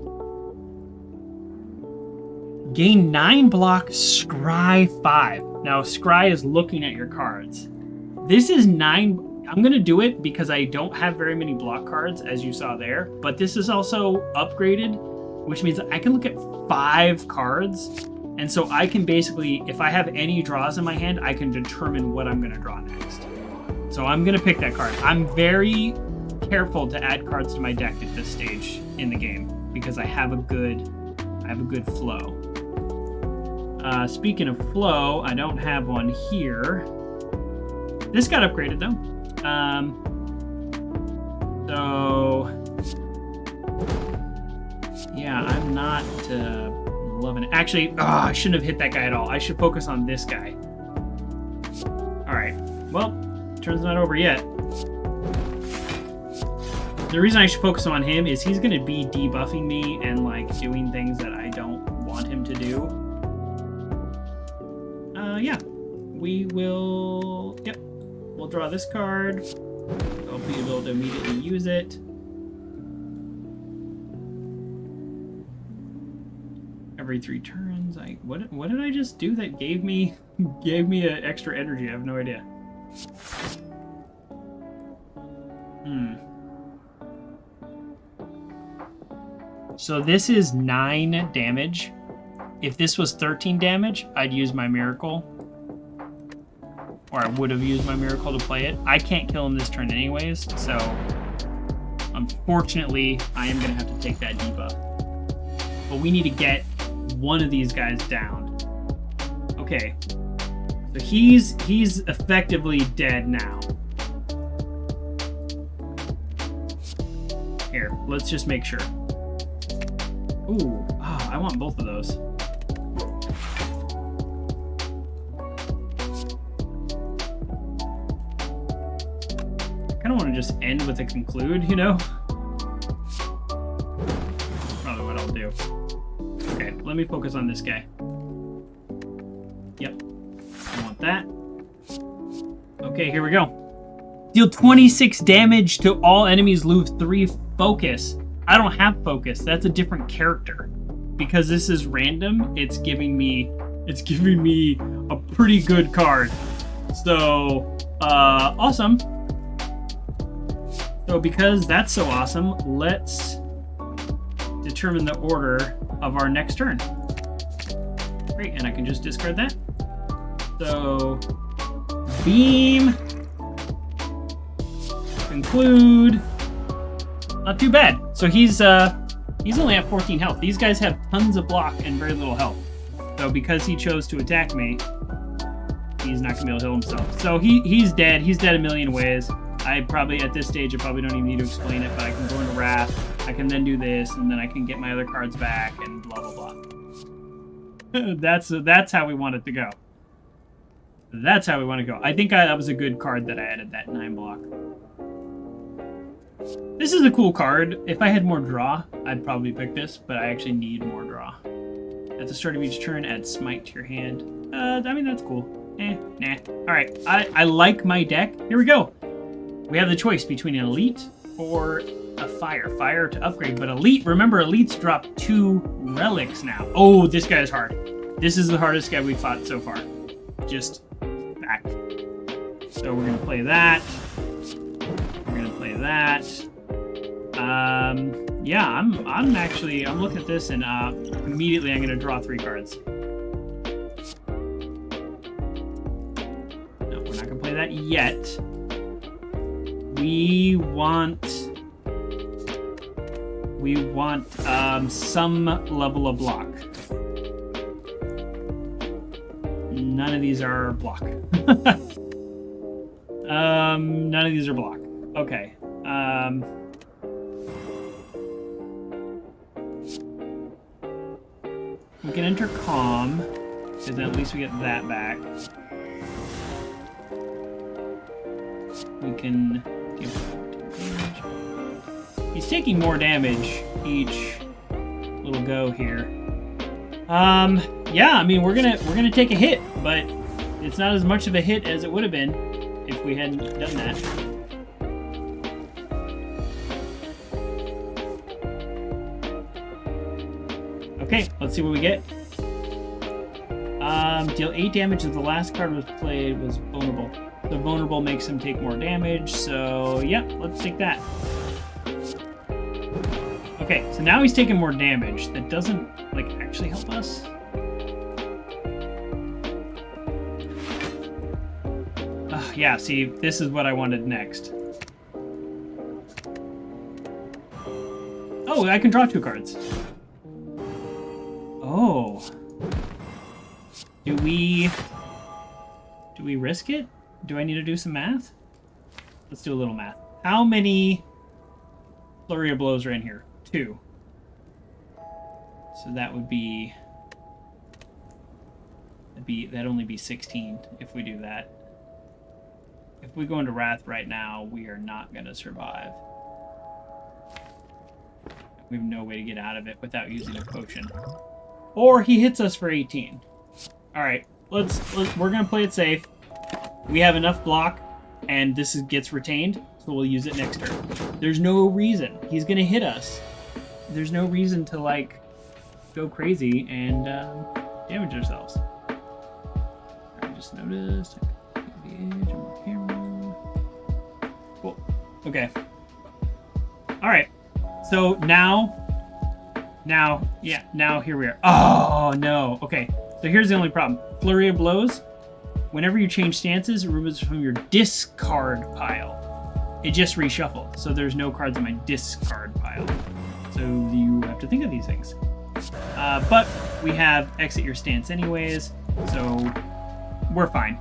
Gain 9 block, scry 5. Now, scry is looking at your cards. This is 9... I'm going to do it because I don't have very many block cards, as you saw there. But this is also upgraded, which means I can look at 5 cards. And so I can basically, if I have any draws in my hand, I can determine what I'm going to draw next. So I'm going to pick that card. I'm very careful to add cards to my deck at this stage in the game because I have a good flow. Speaking of flow, I don't have one here. This got upgraded though. So yeah, I'm not loving it. Actually, I shouldn't have hit that guy at all. I should focus on this guy. All right. Well, turn's not over yet. The reason I should focus on him is he's going to be debuffing me and like doing things that I don't want him to do. Yeah, we will. Yep, we'll draw this card. I'll be able to immediately use it. Every 3 turns. What did I just do that gave me an extra energy? I have no idea. So this is 9 damage. If this was 13 damage, I'd use my miracle. Or I would have used my miracle to play it. I can't kill him this turn anyways, so unfortunately, I am going to have to take that debuff. But we need to get one of these guys down. Okay. So he's effectively dead now. Here, let's just make sure. Ooh, I want both of those. I kind of want to just end with a conclude, you know? Probably what I'll do. Okay, let me focus on this guy. Yep. I want that. Okay, here we go. Deal 26 damage to all enemies, lose 3 focus. I don't have focus. That's a different character. Because this is random, it's giving me a pretty good card. So, awesome. So because that's so awesome, let's determine the order of our next turn. Great, and I can just discard that. So, beam, conclude. Not too bad. So he's only at 14 health. These guys have tons of block and very little health. So because he chose to attack me, he's not gonna be able to heal himself. So he's dead. He's dead a million ways. I probably, at this stage, I probably don't even need to explain it, but I can go into Wrath, I can then do this, and then I can get my other cards back, and blah, blah, blah. That's how we want it to go. That's how we want to go. I think that was a good card that I added, that 9 block. This is a cool card. If I had more draw, I'd probably pick this, but I actually need more draw. At the start of each turn, add Smite to your hand. I mean, that's cool. Nah. Alright, I like my deck. Here we go. We have the choice between an Elite or a Fire. Fire to upgrade, but Elite, remember, Elites drop 2 relics now. Oh, this guy is hard. This is the hardest guy we've fought so far. Just fact. So we're going to play that. We're going to play that. Yeah, I'm looking at this and immediately I'm going to draw 3 cards. No, we're not going to play that yet. We want some level of block. None of these are block. None of these are block. Okay. We can enter Calm, because then at least we get that back. We can give 14 damage. He's taking more damage each little go here. Yeah, I mean we're gonna take a hit, but it's not as much of a hit as it would have been if we hadn't done that. Okay, let's see what we get. Deal 8 damage as the last card was played was vulnerable. The vulnerable makes him take more damage, so yeah, let's take that. Okay, so now he's taking more damage. That doesn't, like, actually help us. Yeah, see, this is what I wanted next. Oh, I can draw 2 cards. Oh. Do we risk it? Do I need to do some math? Let's do a little math. How many Flurry of Blows are in here? 2. So that would be... That'd only be 16 if we do that. If we go into Wrath right now, we are not going to survive. We have no way to get out of it without using a potion. Or he hits us for 18. Alright, we're going to play it safe. We have enough block, and this gets retained. so we'll use it next turn. There's no reason. He's going to hit us. There's no reason to, like, go crazy and damage ourselves. I just noticed. I can the edge on my camera. Cool. Okay. All right. So now here we are. Oh, no. Okay. So here's the only problem. Flurry of Blows. Whenever you change stances, it removes from your discard pile. It just reshuffled. So there's no cards in my discard pile. So you have to think of these things. But we have exit your stance anyways. So we're fine.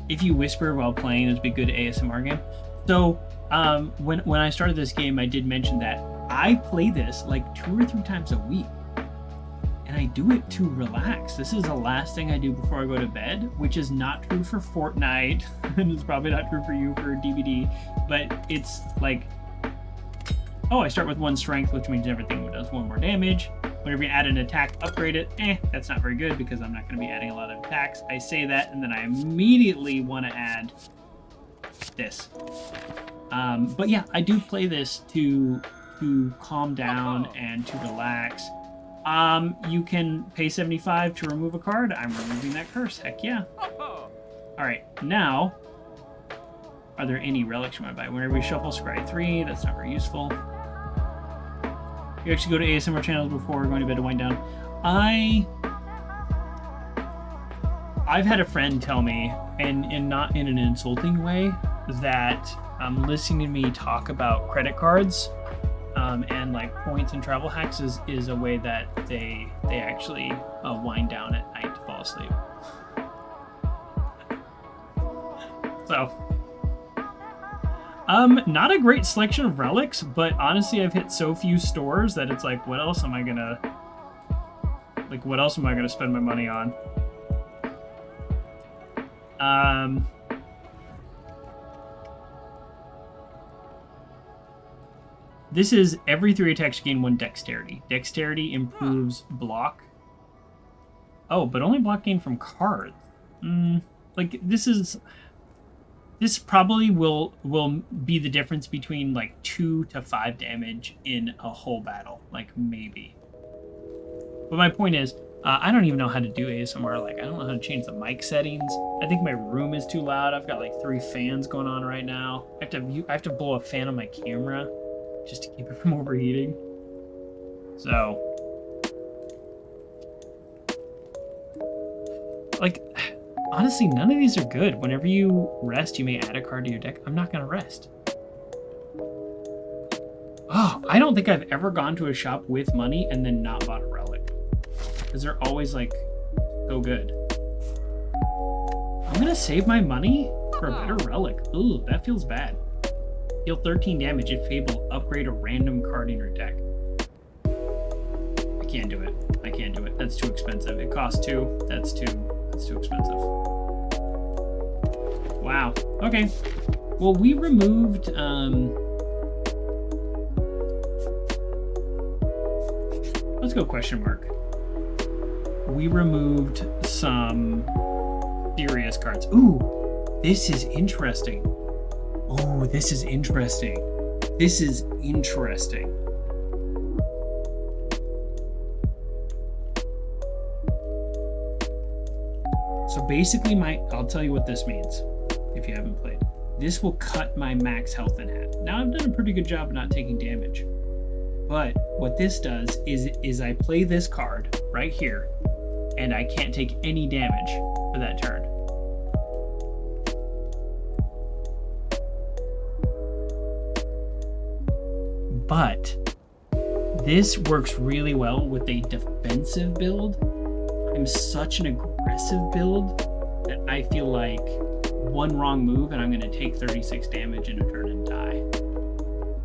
If you whisper while playing, it would be a good ASMR game. So when I started this game, I did mention that I play this like 2 or 3 times a week. And I do it to relax. This is the last thing I do before I go to bed, which is not true for Fortnite, and it's probably not true for you for DVD, but it's like, oh, I start with 1 strength, which means everything does 1 more damage. Whenever you add an attack, upgrade it. That's not very good because I'm not going to be adding a lot of attacks. I say that, and then I immediately want to add this. But yeah, I do play this to calm down and to relax. You can pay 75 to remove a card. I'm removing that curse. Heck yeah. All right, now, are there any relics you want to buy? Whenever we shuffle, scry 3. That's not very useful. You actually go to ASMR channels before going to bed to wind down. I've had a friend tell me, and not in an insulting way, that listening to me talk about credit cards and like points and travel hacks is a way that they actually wind down at night to fall asleep. So, not a great selection of relics, but honestly, I've hit so few stores that it's like, what else am I gonna spend my money on? This is every 3 attacks you gain 1 dexterity. Dexterity improves block. Oh, but only block gain from cards. Like this probably will be the difference between like 2 to 5 damage in a whole battle. Like maybe. But my point is, I don't even know how to do ASMR. Like I don't know how to change the mic settings. I think my room is too loud. I've got like 3 fans going on right now. I have to blow a fan on my camera just to keep it from overheating. So, like, honestly, none of these are good. Whenever you rest, you may add a card to your deck. I'm not gonna rest. Oh, I don't think I've ever gone to a shop with money and then not bought a relic. Because they're always, like, so good. I'm gonna save my money for a better relic. Ooh, that feels bad. Deal 13 damage if able. Upgrade a random card in your deck. I can't do it. I can't do it. That's too expensive. It costs 2. That's too expensive. Wow. Okay. Well, we removed let's go question mark. We removed some serious cards. Ooh, this is interesting. Oh, this is interesting. This is interesting. So basically I'll tell you what this means if you haven't played. This will cut my max health in half. Now I've done a pretty good job of not taking damage. But what this does is I play this card right here and I can't take any damage for that turn. But this works really well with a defensive build. I'm such an aggressive build that I feel like one wrong move and I'm going to take 36 damage in a turn and die.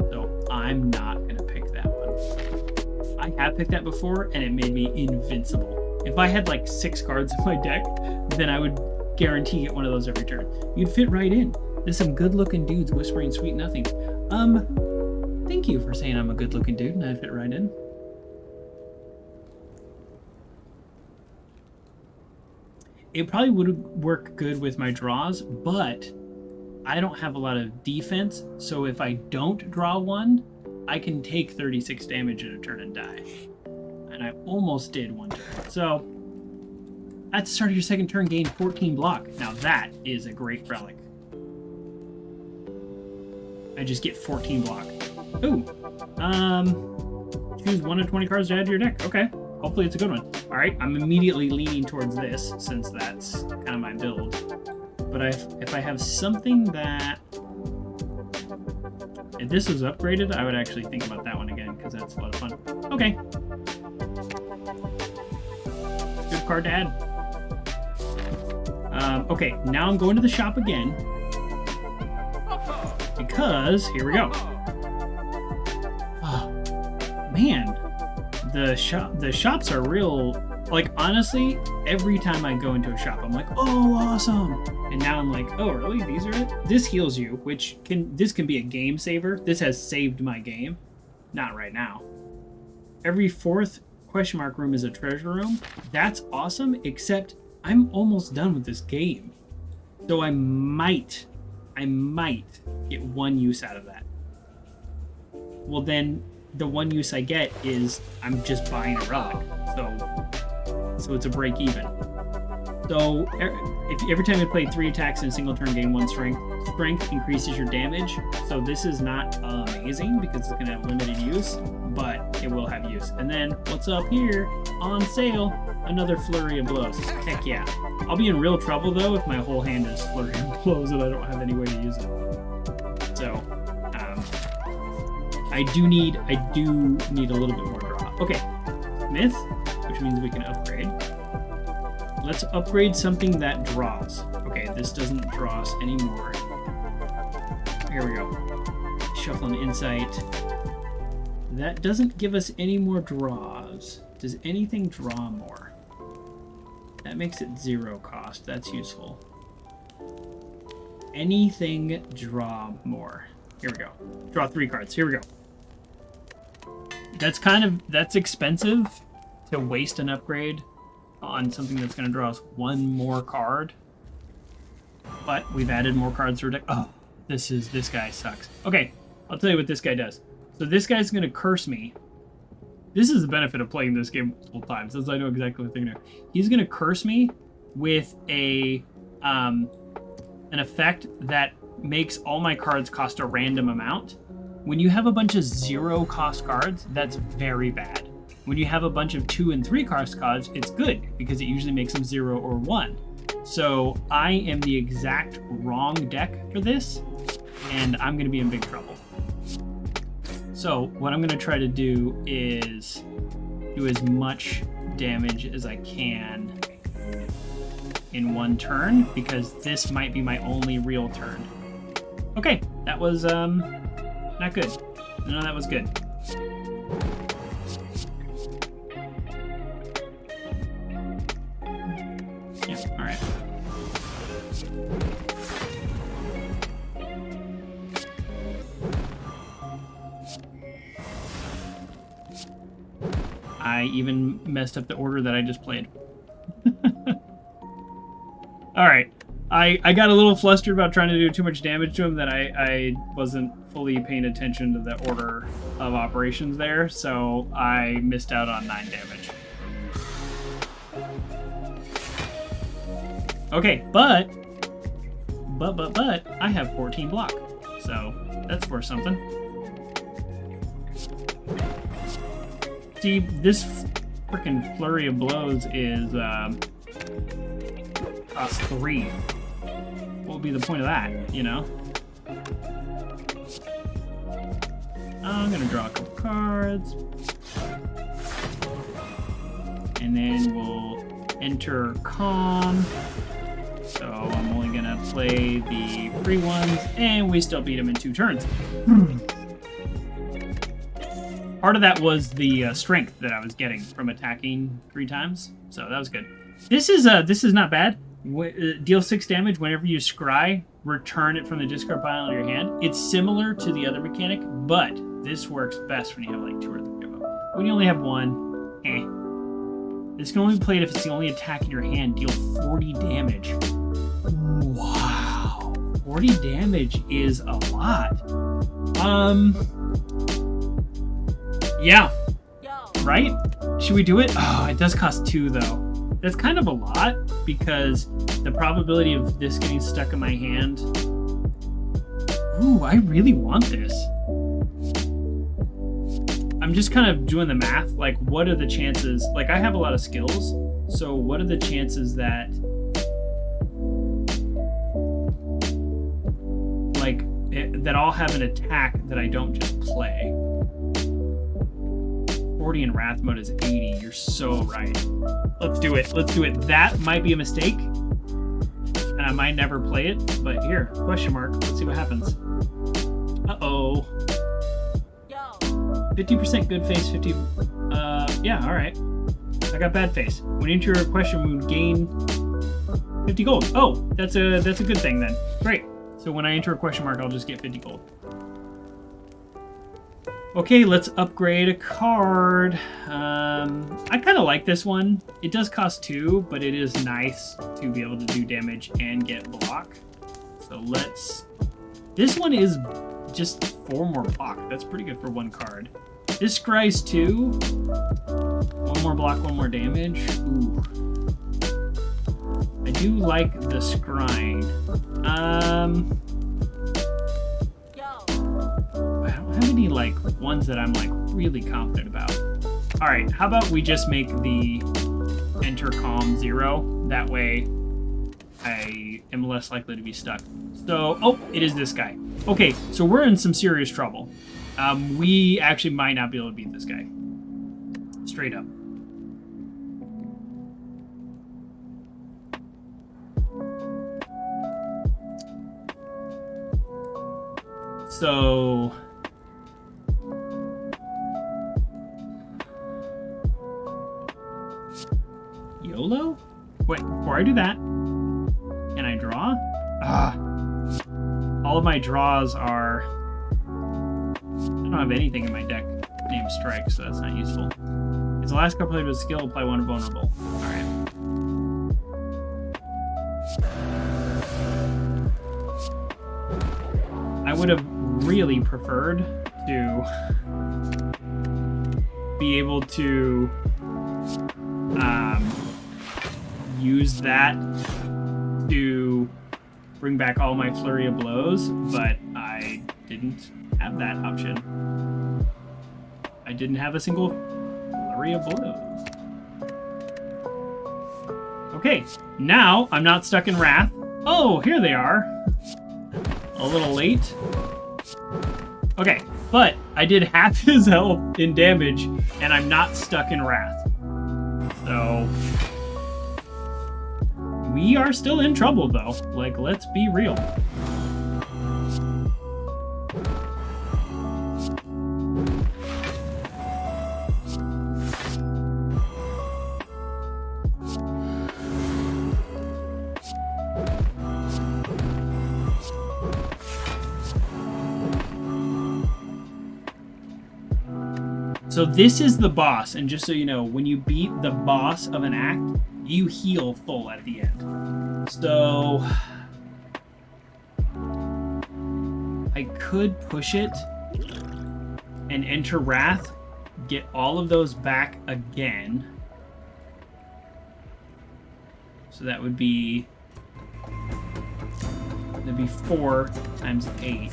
So I'm not going to pick that one. I have picked that before and it made me invincible. If I had like 6 cards in my deck, then I would guarantee get one of those every turn. You'd fit right in. There's some good looking dudes whispering sweet nothings. Thank you for saying I'm a good looking dude and I fit right in. It probably would work good with my draws, but I don't have a lot of defense, so if I don't draw one, I can take 36 damage in a turn and die. And I almost did one turn. So, at the start of your second turn, gain 14 block. Now that is a great relic. I just get 14 block. Ooh. Choose 1 of 20 cards to add to your deck. Okay. Hopefully it's a good one. Alright, I'm immediately leaning towards this, since that's kind of my build. But if I have something that... If this was upgraded, I would actually think about that one again, because that's a lot of fun. Okay. Good card to add. Okay, now I'm going to the shop again. Because, here we go. Oh, man. The shops are real... Like, honestly, every time I go into a shop, I'm like, oh, awesome. And now I'm like, oh, really? These are it? This heals you, this can be a game saver. This has saved my game. Not right now. Every 4th question mark room is a treasure room. That's awesome, except I'm almost done with this game. So I might get one use out of that. Well, then the one use I get is I'm just buying a relic. So it's a break even. So if every time you play 3 attacks in a single turn, gain 1 strength. Strength increases your damage. So this is not amazing because it's gonna have limited use, but it will have use. And then what's up here on sale? Another flurry of blows. Heck yeah. I'll be in real trouble though if my whole hand is flurry of blows and I don't have any way to use it. So I do need a little bit more draw. Okay, Myth, which means we can upgrade. Let's upgrade something that draws. Okay, this doesn't draw us anymore. Here we go. Shuffle and Insight. That doesn't give us any more draws. Does anything draw more? That makes it 0 cost. That's useful. Anything draw more. Here we go. Draw 3 cards. Here we go. That's expensive to waste an upgrade on something that's going to draw us 1 more card. But we've added more cards to our deck. Oh, this guy sucks. Okay, I'll tell you what this guy does. So this guy's going to curse me. This is the benefit of playing this game multiple times, since I know exactly what they're going to do. He's going to curse me with an effect that makes all my cards cost a random amount. When you have a bunch of 0 cost cards, that's very bad. When you have a bunch of 2 and 3 cost cards, it's good because it usually makes them 0 or 1. So I am the exact wrong deck for this, and I'm going to be in big trouble. So what I'm going to try to do is do as much damage as I can in 1 turn, because this might be my only real turn. Okay, that was not good. No, that was good. Yeah, all right. I even messed up the order that I just played. All right. I got a little flustered about trying to do too much damage to him that I wasn't fully paying attention to the order of operations there, so I missed out on 9 damage. Okay, but I have 14 block, so that's worth something. See, this freaking flurry of blows is cost 3. What would be the point of that, you know? I'm gonna draw a couple cards. And then we'll enter Calm. So I'm only gonna play the free ones, and we still beat him in 2 turns. Part of that was the strength that I was getting from attacking 3 times, so that was good. This is not bad. Deal 6 damage whenever you scry, return it from the discard pile into your hand. It's similar to the other mechanic, but this works best when you have like 2 or 3 of them. When you only have 1, This can only be played if it's the only attack in your hand. Deal 40 damage. Wow. 40 damage is a lot. Yeah. Right? Should we do it? Oh, it does cost 2 though. That's kind of a lot because the probability of this getting stuck in my hand. Ooh, I really want this. I'm just kind of doing the math. Like, what are the chances? Like, I have a lot of skills. So what are the chances that, like, that I'll have an attack that I don't just play? 40 in Wrath mode is 80. You're so right. Let's do it. Let's do it. That might be a mistake, and I might never play it, but here, question mark. Let's see what happens. Uh-oh. 50% good face, 50... yeah, alright. I got bad face. When you enter a question mood, gain 50 gold. Oh, that's a good thing then. Great. So when I enter a question mark, I'll just get 50 gold. Okay, let's upgrade a card. I kind of like this one. It does cost 2, but it is nice to be able to do damage and get block. So let's... This one is just 4 more block. That's pretty good for 1 card. This scry's 2. 1 more block, 1 more damage. Ooh. I do like the scrying. I don't have any, like, ones that I'm, like, really confident about. Alright, how about we just make the enter calm 0? That way I am less likely to be stuck. So, oh, it is this guy. Okay, so we're in some serious trouble. We actually might not be able to beat this guy. Straight up. So... YOLO? Wait, before I do that, can I draw? All of my draws are... I don't have anything in my deck named Strike, so that's not useful. It's the last card played with skill, apply 1 vulnerable. Alright. I would have really preferred to be able to use that to bring back all my flurry of blows, but I didn't have that option. I didn't have a single flurry of blows. Okay, now I'm not stuck in Wrath. Oh, here they are. A little late. Okay, but I did half his health in damage, and I'm not stuck in Wrath. So... we are still in trouble, though. Like, let's be real. So this is the boss, and just so you know, when you beat the boss of an act, you heal full at the end. So I could push it and enter Wrath, get all of those back again. So that would be 4 times 8.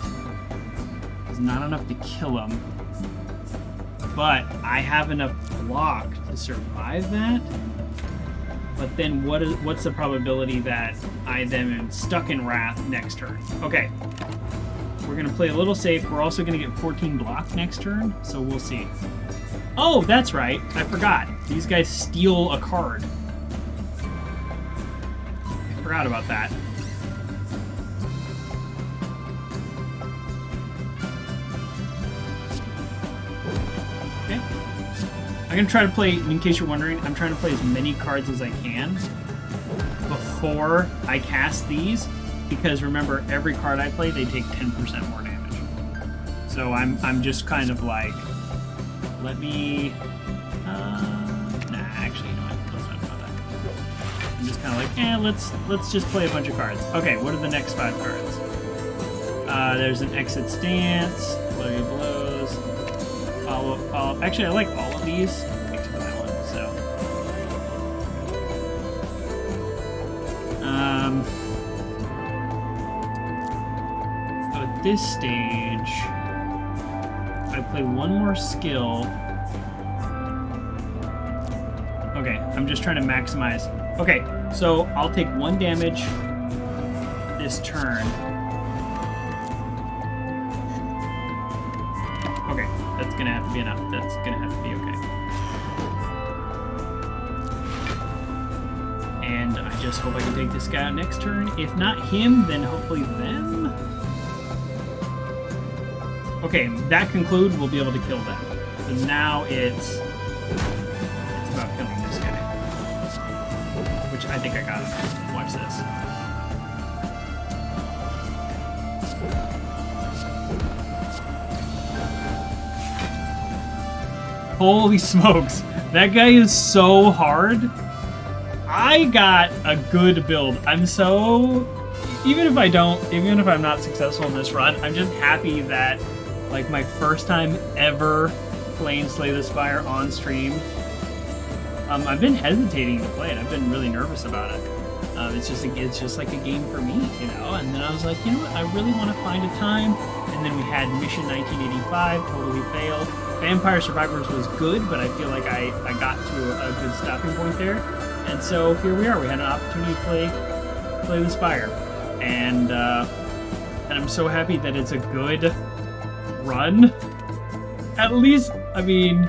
It's not enough to kill him. But I have enough block to survive that. But then what's the probability that I then am stuck in Wrath next turn? Okay. We're going to play a little safe. We're also going to get 14 block next turn, so we'll see. Oh, that's right. I forgot. These guys steal a card. I forgot about that. Okay. I'm going to try to play, in case you're wondering, I'm trying to play as many cards as I can before I cast these, because remember, every card I play, they take 10% more damage. So I'm just kind of like, let me, nah, actually, you know what, let's not do that. I'm just kind of like, let's just play a bunch of cards. Okay, what are the next 5 cards? There's an exit stance, flurry of blows, follow. Actually, I like all of these except for that one. So at this stage, I play one more skill. Okay, I'm just trying to maximize. Okay, so I'll take 1 damage this turn. Okay, that's gonna have to be enough. That's gonna have to be okay. And I just hope I can take this guy out next turn. If not him, then hopefully them. Okay, that concludes, we'll be able to kill them. So now it's about killing this guy. Which I think I got him. Watch this. Holy smokes. That guy is so hard. I got a good build. I'm so... even if I'm not successful in this run, I'm just happy that, like, my first time ever playing Slay the Spire on stream, I've been hesitating to play it. I've been really nervous about it. It's just like a game for me, you know? And then I was like, you know what? I really want to find a time. And then we had Mission 1985, totally failed. Vampire Survivors was good, but I feel like I got to a good stopping point there. And so here we are. We had an opportunity to play the Spire. And I'm so happy that it's a good run. At least, I mean,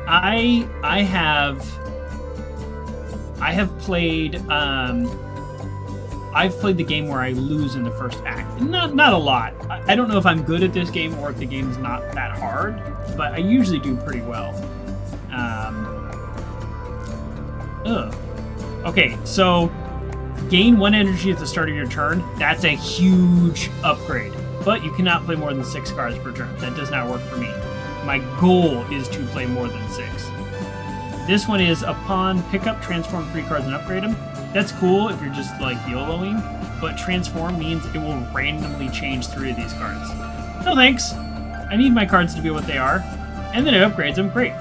I have played I've played the game where I lose in the first act. Not a lot. I don't know if I'm good at this game or if the game's not that hard, but I usually do pretty well. Okay, so gain 1 energy at the start of your turn. That's a huge upgrade, but you cannot play more than 6 cards per turn. That does not work for me. My goal is to play more than 6. This one is upon pickup, transform 3 cards and upgrade them. That's cool if you're just like YOLOing, but transform means it will randomly change 3 of these cards. No thanks. I need my cards to be what they are. And then it upgrades them. Great.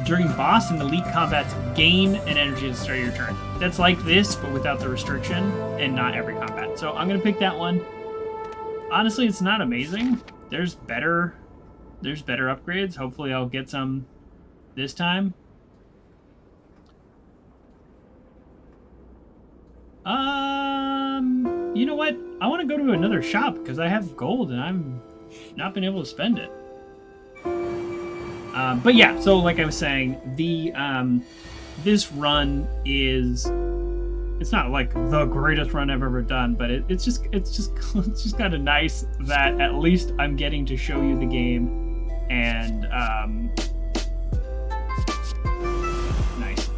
During boss and elite combats, gain an energy at the start of your turn. That's like this, but without the restriction, and not every combat. So I'm going to pick that one. Honestly, it's not amazing. There's better upgrades. Hopefully I'll get some this time. You know what? I want to go to another shop because I have gold and I'm not been able to spend it. But yeah, so like I was saying, this run is, it's not like the greatest run I've ever done, but it's just kind of nice that at least I'm getting to show you the game and nice,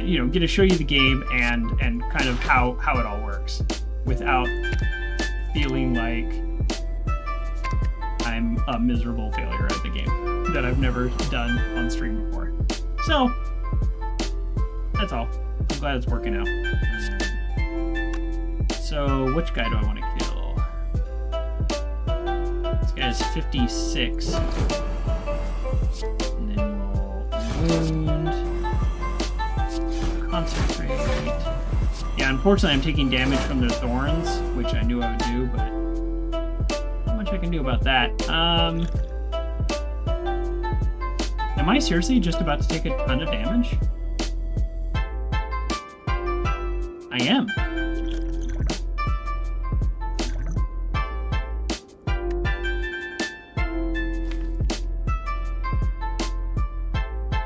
you know, get to show you the game and kind of how it all works without feeling like I'm a miserable failure at the game that I've never done on stream before. So that's all. I'm glad it's working out. So which guy do I want to kill? This guy is 56. And then we'll wound. Concentrate. Yeah, unfortunately I'm taking damage from their thorns, which I knew I would do, but not much I can do about that. Am I seriously just about to take a ton of damage? I am.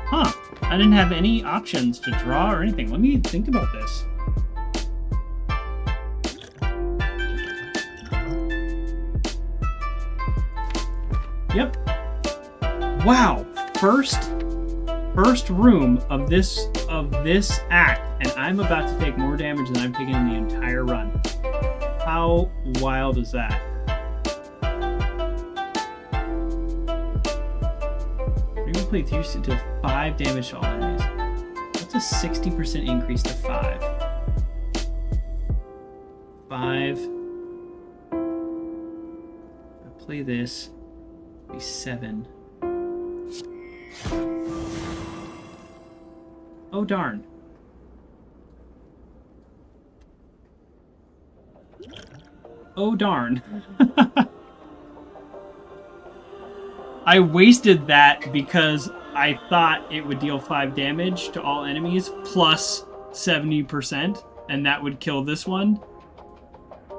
Huh. I didn't have any options to draw or anything. Let me think about this. Yep. Wow. First room of this act, and I'm about to take more damage than I've taken in the entire run. How wild is that? You're gonna play 3 to 5 damage to all enemies. That's a 60% increase to 5. 5. I play this. It'll be 7. Oh, darn. Oh, darn. I wasted that because I thought it would deal 5 damage to all enemies plus 70%, and that would kill this one.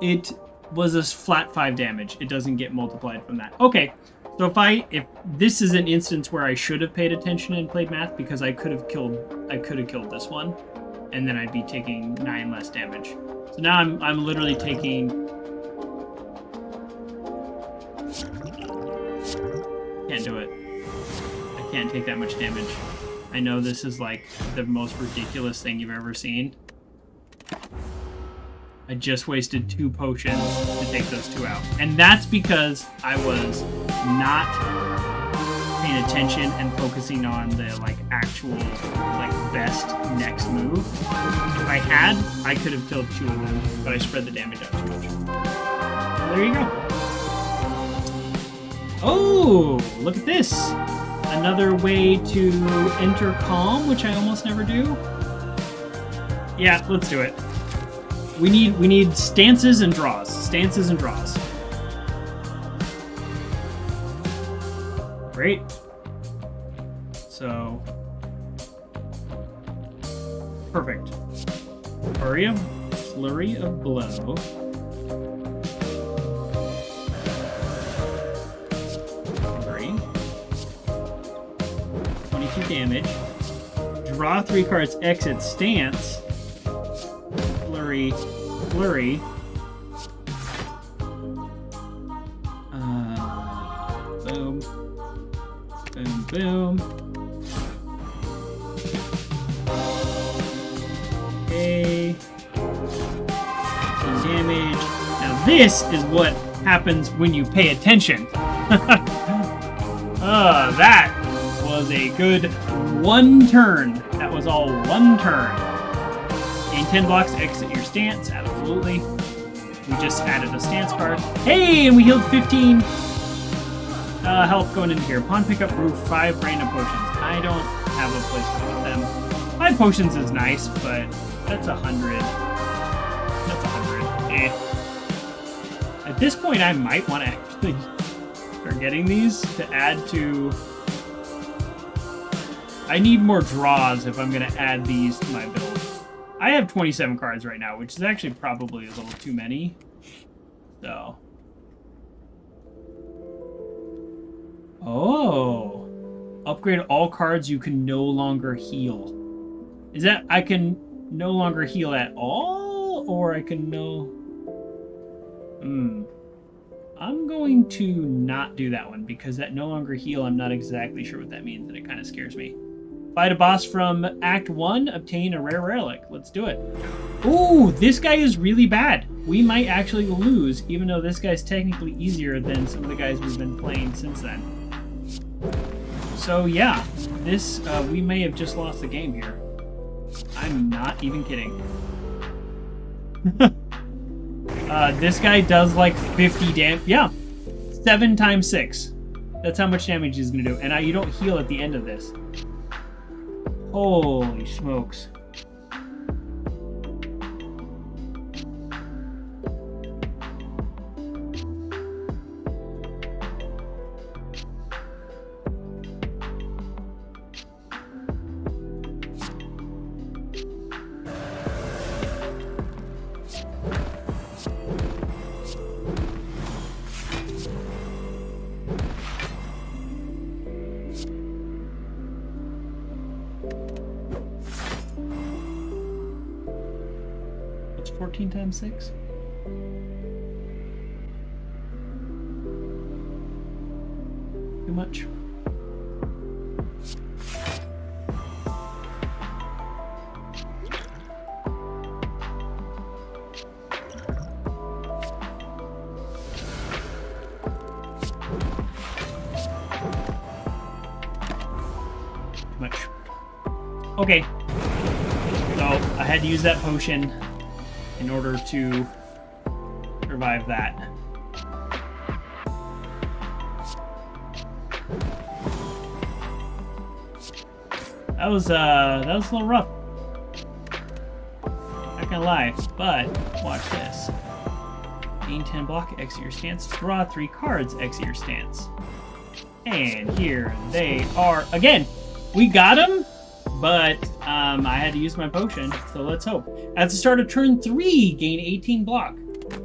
It was a flat 5 damage. It doesn't get multiplied from that. Okay, so if this is an instance where I should have paid attention and played math, because I could have killed this one, and then I'd be taking 9 less damage. So now I'm literally taking. Can't do it. I can't take that much damage. I know this is like the most ridiculous thing you've ever seen. I just wasted 2 potions to take those 2 out. And that's because I was not paying attention and focusing on the like actual like best next move. If I had, I could have killed 2 of them, but I spread the damage out too much. So there you go. Oh, look at this. Another way to enter calm, which I almost never do. Yeah, let's do it. We need stances and draws. Stances and draws. Great. So perfect. Flurry of blow. Damage. Draw 3 cards, exit stance. Flurry. Boom. Okay. 15 damage. Now this is what happens when you pay attention. That was a good 1 turn. That was all 1 turn. Gain 10 blocks to exit your stance. Absolutely. We just added a stance card. Hey, and we healed 15 health going into here. Upon pickup, brew 5 random potions. I don't have a place to put them. 5 potions is nice, but that's 100. That's 100. Eh. At this point, I might want to actually start getting these to add to. I need more draws if I'm going to add these to my build. I have 27 cards right now, which is actually probably a little too many. So. Oh. Upgrade all cards you can no longer heal. Is that I can no longer heal at all? Or I can no... I'm going to not do that one, because that no longer heal, I'm not exactly sure what that means, and it kind of scares me. Fight a boss from Act 1, obtain a rare relic. Let's do it. Ooh, this guy is really bad. We might actually lose, even though this guy's technically easier than some of the guys we've been playing since then. So yeah, this, we may have just lost the game here. I'm not even kidding. This guy does like 50 damage. Yeah, 7 times 6. That's how much damage he's gonna do. And you don't heal at the end of this. Holy smokes. What's 14 times 6? Too much. Much. Okay. So I had to use that potion in order to survive that. That was a little rough. Not gonna lie, but watch this. Gain 10 block, exit your stance. Draw 3 cards, exit your stance. And here they are again. We got them, but I had to use my potion, so let's hope. At the start of turn 3, gain 18 block.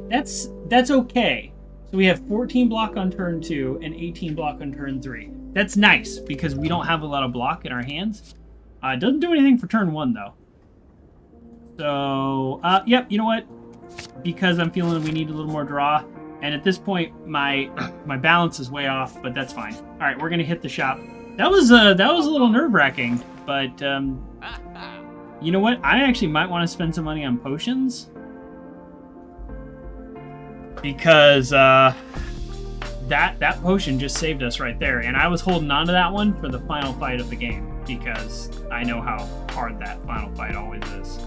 That's okay. So we have 14 block on turn 2 and 18 block on turn 3. That's nice because we don't have a lot of block in our hands. It doesn't do anything for turn 1 though. So yep, you know what? Because I'm feeling we need a little more draw, and at this point my balance is way off, but that's fine. All right, we're gonna hit the shop. That was a little nerve-wracking, but you know what? I actually might want to spend some money on potions because that potion just saved us right there, and I was holding on to that one for the final fight of the game because I know how hard that final fight always is.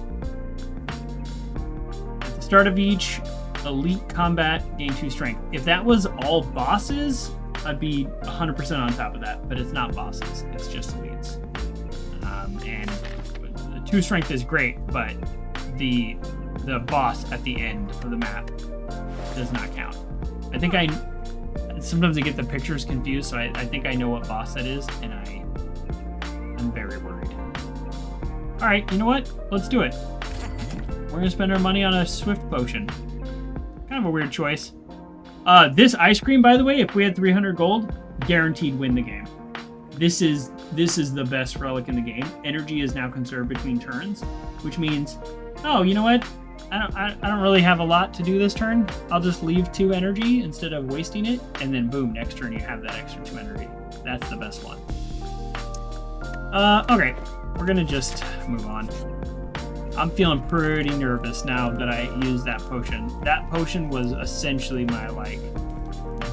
At the start of each elite combat, gain 2 strength. If that was all bosses, I'd be 100% on top of that, but it's not bosses, it's just elites. And the 2 strength is great, but the boss at the end of the map does not count. I think sometimes I get the pictures confused, so I think I know what boss that is, and I'm very worried. All right, you know what? Let's do it. We're gonna spend our money on a swift potion. Kind of a weird choice. This ice cream, by the way, if we had 300 gold, guaranteed win the game. This is the best relic in the game. Energy is now conserved between turns, which means, oh, you know what? I don't really have a lot to do this turn. I'll just leave 2 energy instead of wasting it, and then boom, next turn you have that extra 2 energy. That's the best one. Okay, we're gonna just move on. I'm feeling pretty nervous now that I used that potion. That potion was essentially my, like,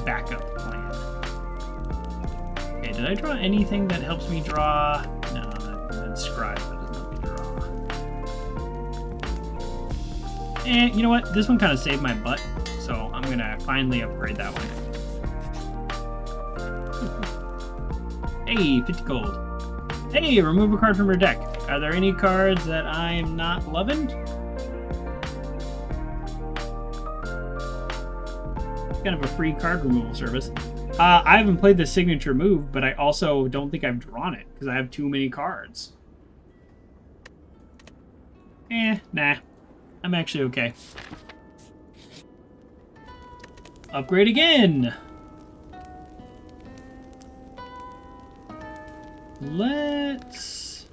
backup plan. Okay, did I draw anything that helps me draw? No, that's Scribe, that doesn't help me draw. And you know what? This one kind of saved my butt, so I'm gonna finally upgrade that one. Hey, 50 gold. Hey, remove a card from your deck. Are there any cards that I'm not loving? Kind of a free card removal service. I haven't played the signature move, but I also don't think I've drawn it because I have too many cards. Nah. I'm actually okay. Upgrade again! Let's...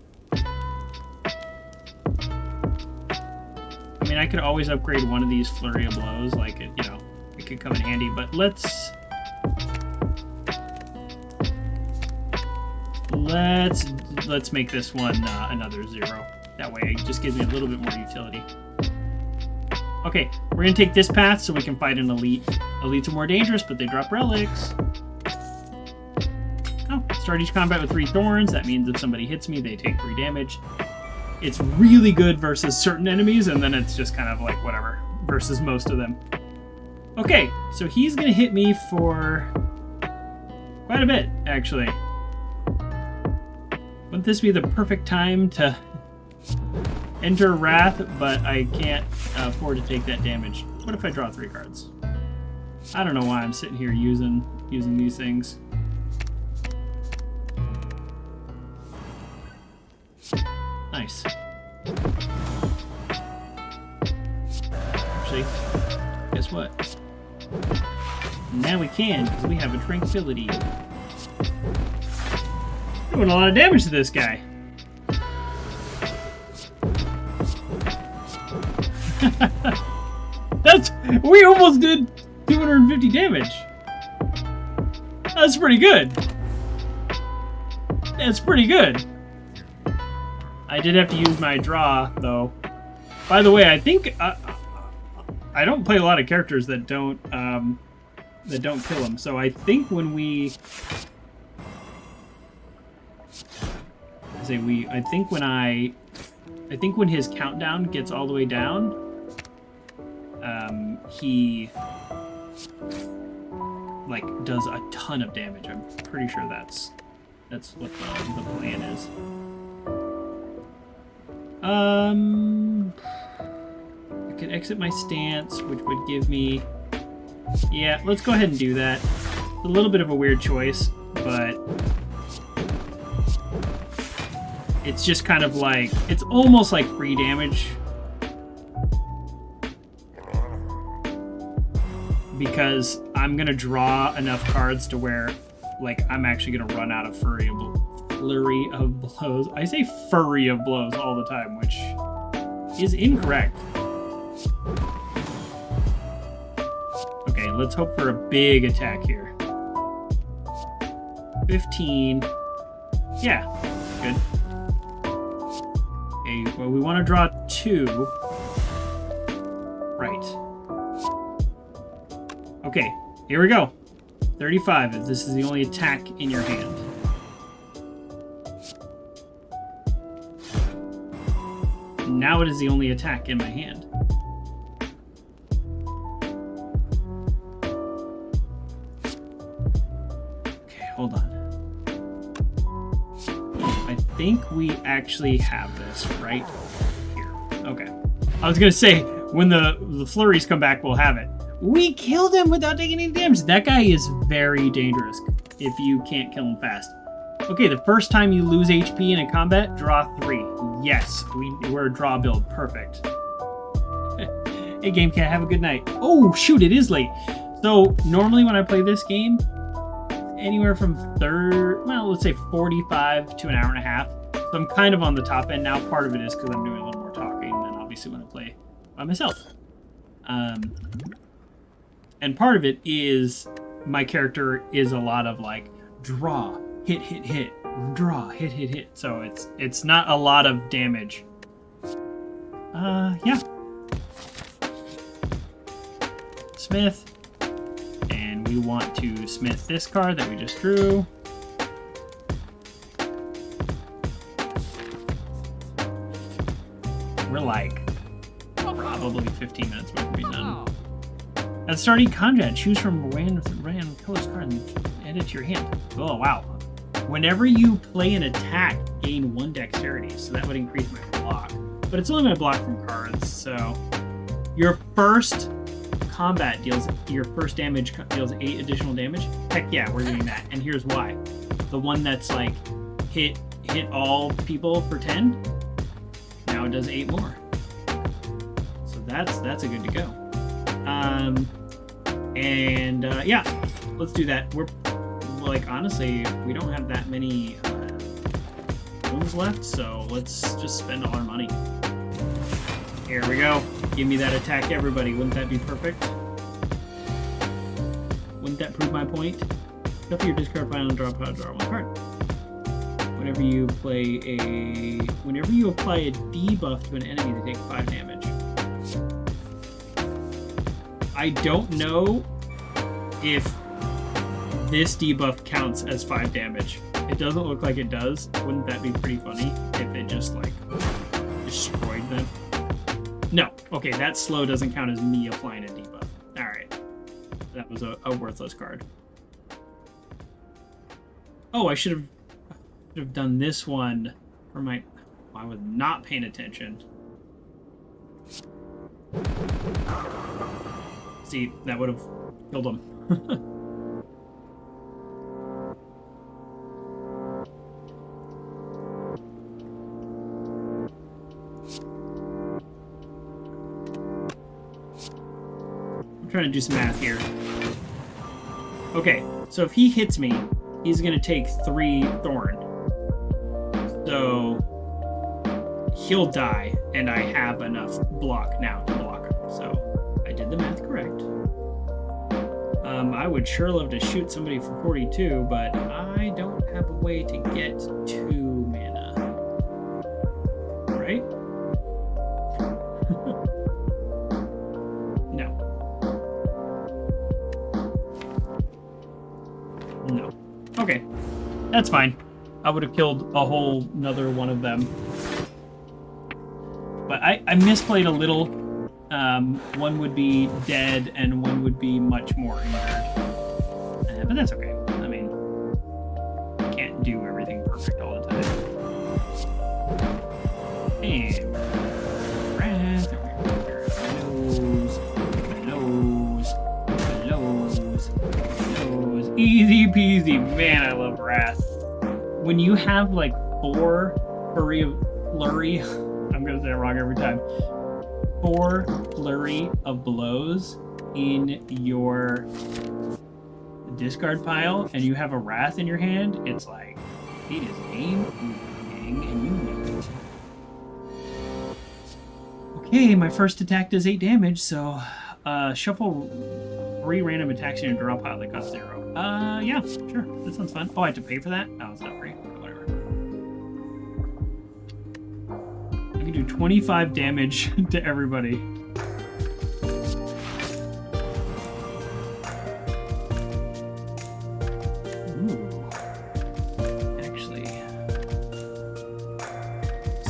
I mean, I could always upgrade one of these Flurry of Blows, like, it could come in handy, but let's make this one another 0. That way it just gives me a little bit more utility. Okay, we're gonna take this path so we can fight an elite. Elites are more dangerous, but they drop relics. Oh, start each combat with 3 thorns. That means if somebody hits me, they take 3 damage. It's really good versus certain enemies, and then it's just kind of like whatever versus most of them. Okay, so he's gonna hit me for quite a bit, actually. Wouldn't this be the perfect time to enter Wrath, but I can't afford to take that damage. What if I draw 3 cards? I don't know why I'm sitting here using these things. Nice. Actually, guess what? Now we can, because we have a Tranquility. Doing a lot of damage to this guy. We almost did 250 damage. That's pretty good. That's pretty good. I did have to use my draw, though. By the way, I think I don't play a lot of characters that don't kill him. So I think when I think when his countdown gets all the way down, he like does a ton of damage. I'm pretty sure that's what the plan is. I could exit my stance, which would give me... Yeah, let's go ahead and do that. It's a little bit of a weird choice, but... It's just kind of like... It's almost like free damage. Because I'm going to draw enough cards to where, like, I'm actually going to run out of flurry of blows. I say furry of blows all the time, which is incorrect. Okay, let's hope for a big attack here. 15. Yeah, good. Okay, well, we want to draw 2. Right. Okay, here we go. 35, if this is the only attack in your hand. Now it is the only attack in my hand. Okay, hold on. I think we actually have this right here. Okay. I was gonna say, when the flurries come back, we'll have it. We killed him without taking any damage. That guy is very dangerous if you can't kill him fast. Okay, the first time you lose HP in a combat, draw 3. Yes, we're a draw build. Perfect. Hey, Game Cat, have a good night. Oh, shoot, it is late. So, normally when I play this game, anywhere from let's say 45 to an hour and a half. So I'm kind of on the top end now. Part of it is because I'm doing a little more talking than obviously when I play by myself. And part of it is my character is a lot of like draw, hit, hit, hit, draw, hit, hit, hit. So it's not a lot of damage. Yeah. Smith. And we want to smith this card that we just drew. We're like probably 15 minutes we can be done. At starting combat, choose from random colors card and add it to your hand. Oh, wow. Whenever you play an attack, gain 1 dexterity, so that would increase my block. But it's only my block from cards, so... Your first combat your first damage deals 8 additional damage. Heck yeah, we're doing that. And here's why. The one that's like, hit all people for 10, now it does 8 more. So that's a good to go. Yeah, let's do that. We're like, honestly, we don't have that many rooms left, so let's just spend all our money. Here we go. Give me that attack, everybody. Wouldn't that be perfect? Wouldn't that prove my point? Shuffle your discard pile and draw 1 card. Whenever you apply a debuff to an enemy, they take 5 damage. I don't know if this debuff counts as 5 damage. It doesn't look like it does. Wouldn't that be pretty funny if it just like destroyed them? No. Okay, that slow doesn't count as me applying a debuff. Alright. That was a worthless card. Oh, I should have done this one for my... I was not paying attention. See, that would have killed him. I'm trying to do some math here. Okay, so if he hits me, he's going to take 3 thorn. So he'll die, and I have enough block now to block him. So I did the math correct. I would sure love to shoot somebody for 42, but I don't have a way to get 2 mana. Right? No. No. Okay. That's fine. I would have killed a whole another one of them. But I misplayed a little One would be dead, and one would be much more injured. But that's okay. I mean, can't do everything perfect all the time. And Wrath, nose. Easy peasy. Man, I love Wrath. When you have like 4 flurry, I'm gonna say it wrong every time. 4 flurry of blows in your discard pile, and you have a Wrath in your hand, it's like, it is game and you know it. Okay, my first attack does 8 damage, so shuffle 3 random attacks in your draw pile that cost 0. Yeah, sure, that sounds fun. Oh, I have to pay for that? No, it's not free. Whatever. I can do 25 damage to everybody.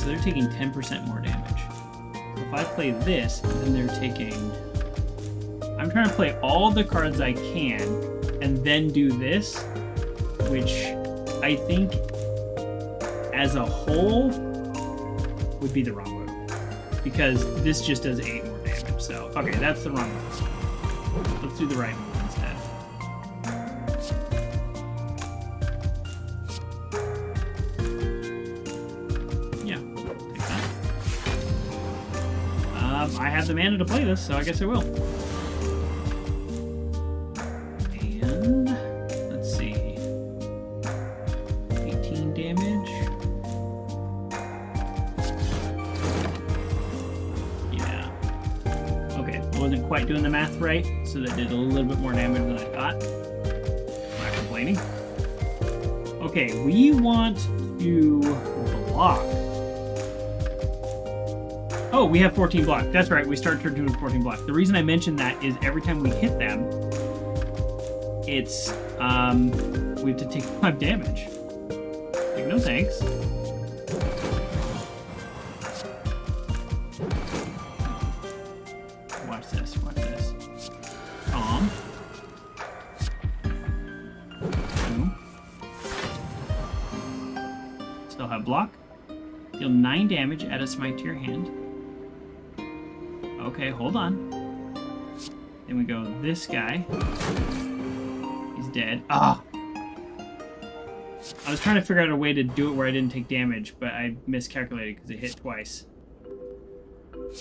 They're taking 10% more damage. If I play this, then they're taking... I'm trying to play all the cards I can, and then do this, which I think, as a whole, would be the wrong move. Because this just does 8 more damage, so... Okay, that's the wrong move. Let's do the right move instead. I have the mana to play this, so I guess I will. And let's see. 18 damage. Yeah. Okay, I wasn't quite doing the math right, so that did a little bit more damage than I thought. I'm not complaining. Okay, we want to block. Oh, we have 14 block. That's right, we start turn 2 with 14 block. The reason I mentioned that is every time we hit them, it's, we have to take 5 damage. Like, no thanks. Watch this, watch this. Calm. Boom. Still have block. Deal 9 damage, add a smite to your hand. Okay, hold on. Then we go this guy. He's dead. Ah! I was trying to figure out a way to do it where I didn't take damage, but I miscalculated because it hit twice.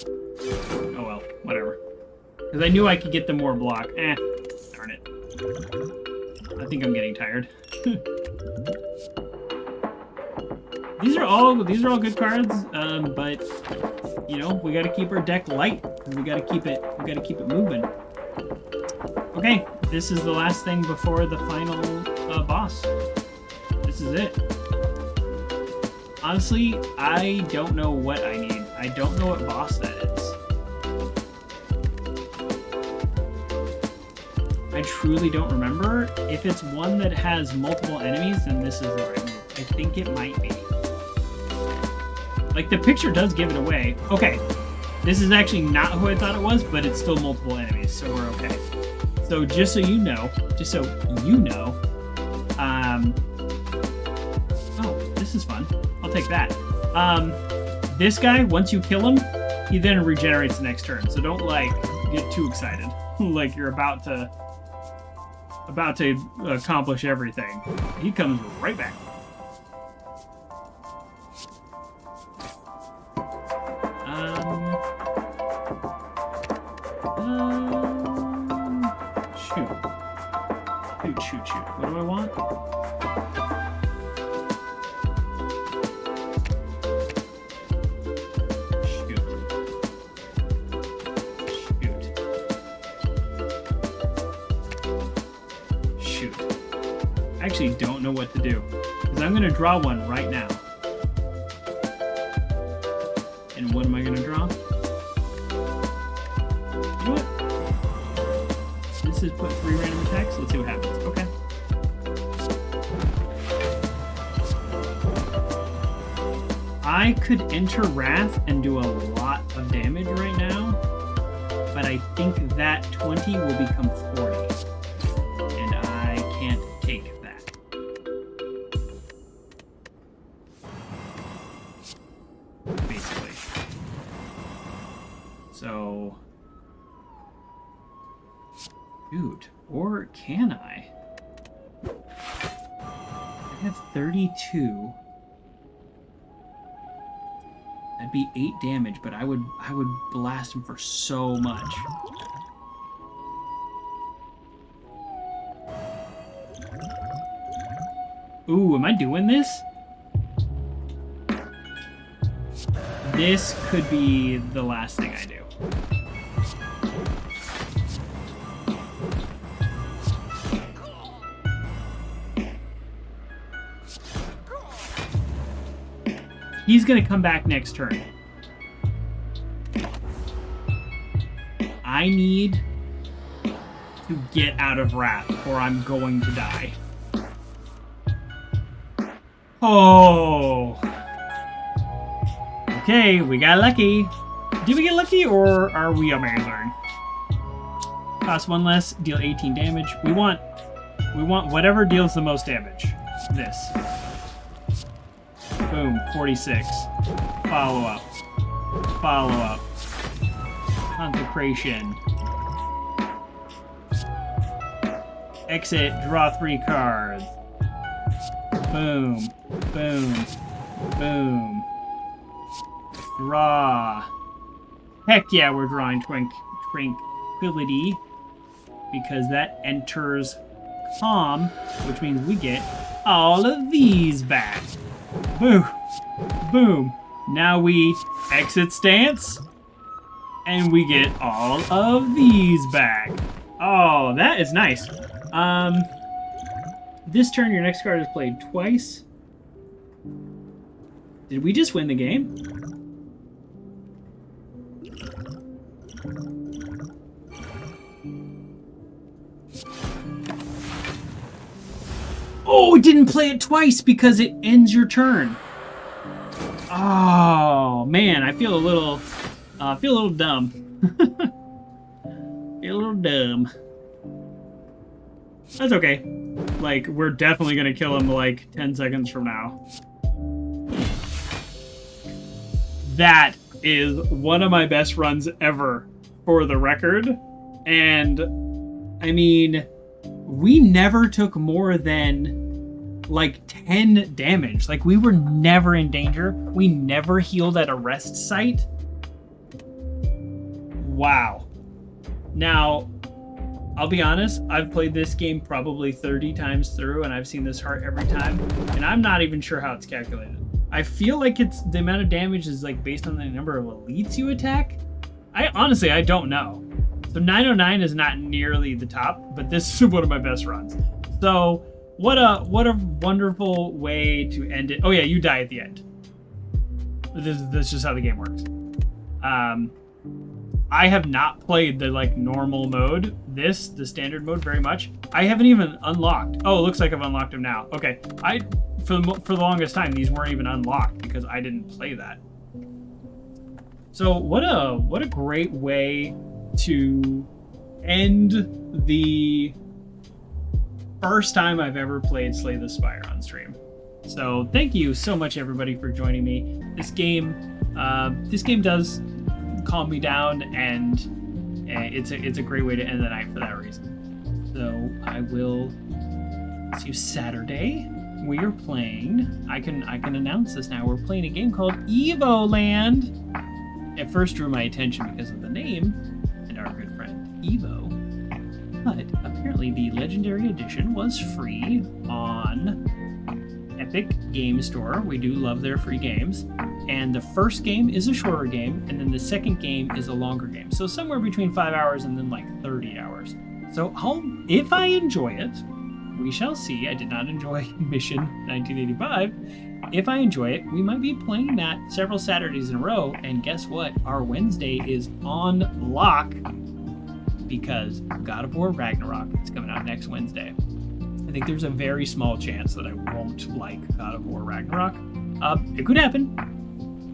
Oh well, whatever. Because I knew I could get the more block. Darn it. I think I'm getting tired. These are all good cards, but you know, we gotta keep our deck light. We gotta keep it moving. Okay, this is the last thing before the final boss. This is it. Honestly, I don't know what I need. I don't know what boss that is. I truly don't remember. If it's one that has multiple enemies, then this is the right move. I think it might be. Like, the picture does give it away. Okay, this is actually not who I thought it was, but it's still multiple enemies, so we're okay. So just so you know, oh, this is fun. I'll take that. This guy, once you kill him, he then regenerates the next turn. So don't, like, get too excited. Like you're about to accomplish everything. He comes right back. Shoot. What do I want? Shoot. I actually don't know what to do, because I'm going to draw one right now. And what am I going to draw? You know what? This is put 3 random attacks. Let's see what happens. Okay. I could enter Wrath and do a lot of damage right now. but I think that 20 will become 40. And I can't take that. Basically. So... Dude, or can I? I have 32. That'd be 8 damage, but I would blast him for so much. Ooh, am I doing this? This could be the last thing I do. He's gonna come back next turn. I need to get out of Wrath or I'm going to die. Oh. Okay, we got lucky. Did we get lucky or are we amazing? Cost 1 less, deal 18 damage. We want whatever deals the most damage. This. Boom, 46. Follow up. Follow up. Consecration. Exit, draw 3 cards. Boom, boom, boom. Draw. Heck yeah, we're drawing Tranquility. Because that enters Calm, which means we get all of these back. Boom. Boom. Now we exit stance. And we get all of these back. Oh, that is nice. This turn, your next card is played twice. Did we just win the game? Oh, it didn't play it twice because it ends your turn. Oh man, I feel a little dumb. Feel a little dumb. That's okay. Like, we're definitely gonna kill him like 10 seconds from now. That is one of my best runs ever, for the record. And I mean, we never took more than like 10 damage. Like, we were never in danger. We never healed at a rest site. Wow. Now, I'll be honest, I've played this game probably 30 times through, and I've seen this heart every time, and I'm not even sure how it's calculated. I feel like it's the amount of damage is like based on the number of elites you attack. Honestly, I don't know. So 909 is not nearly the top, but this is one of my best runs. So what a wonderful way to end it. Oh yeah, you die at the end. This is just how the game works. I have not played the like normal mode, the standard mode, very much. I haven't even unlocked. Oh, it looks like I've unlocked them now. Okay, for the longest time these weren't even unlocked because I didn't play that. So what a great way to end the first time I've ever played Slay the Spire on stream. So thank you so much everybody for joining me. This game does calm me down, and it's a great way to end the night for that reason. So I will see you Saturday. We are playing. I can announce this now. We're playing a game called Evoland. It first drew my attention because of the name and our good friend Evo, but apparently the Legendary Edition was free on Epic Game Store. We do love their free games. And the first game is a shorter game, and then the second game is a longer game. So somewhere between 5 hours and then like 30 hours. So if I enjoy it, we shall see. I did not enjoy Mission 1985. If I enjoy it, we might be playing that several Saturdays in a row. And guess what? Our Wednesday is on lock because God of War Ragnarok is coming out next Wednesday. I think there's a very small chance that I won't like God of War Ragnarok. It could happen.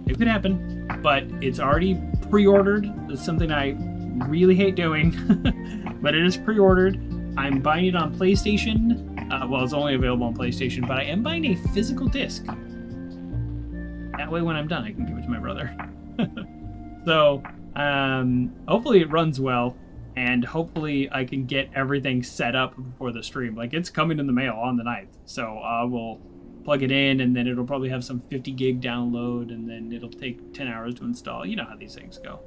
It could happen, but it's already pre-ordered. It's something I really hate doing, but it is pre-ordered. I'm buying it on PlayStation. Well, it's only available on PlayStation, but I am buying a physical disc. That way, when I'm done, I can give it to my brother. So, hopefully it runs well, and hopefully I can get everything set up before the stream. Like, it's coming in the mail on the 9th, so I will plug it in, and then it'll probably have some 50 gig download, and then it'll take 10 hours to install. You know how these things go.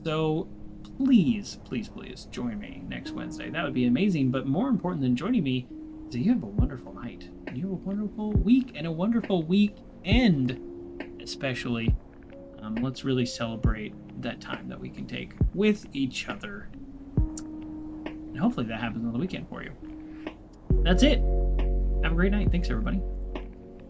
So please, please, please join me next Wednesday. That would be amazing. But more important than joining me is that you have a wonderful night. And you have a wonderful week and a wonderful weekend, especially. Let's really celebrate that time that we can take with each other. And hopefully that happens on the weekend for you. That's it. Have a great night. Thanks, everybody.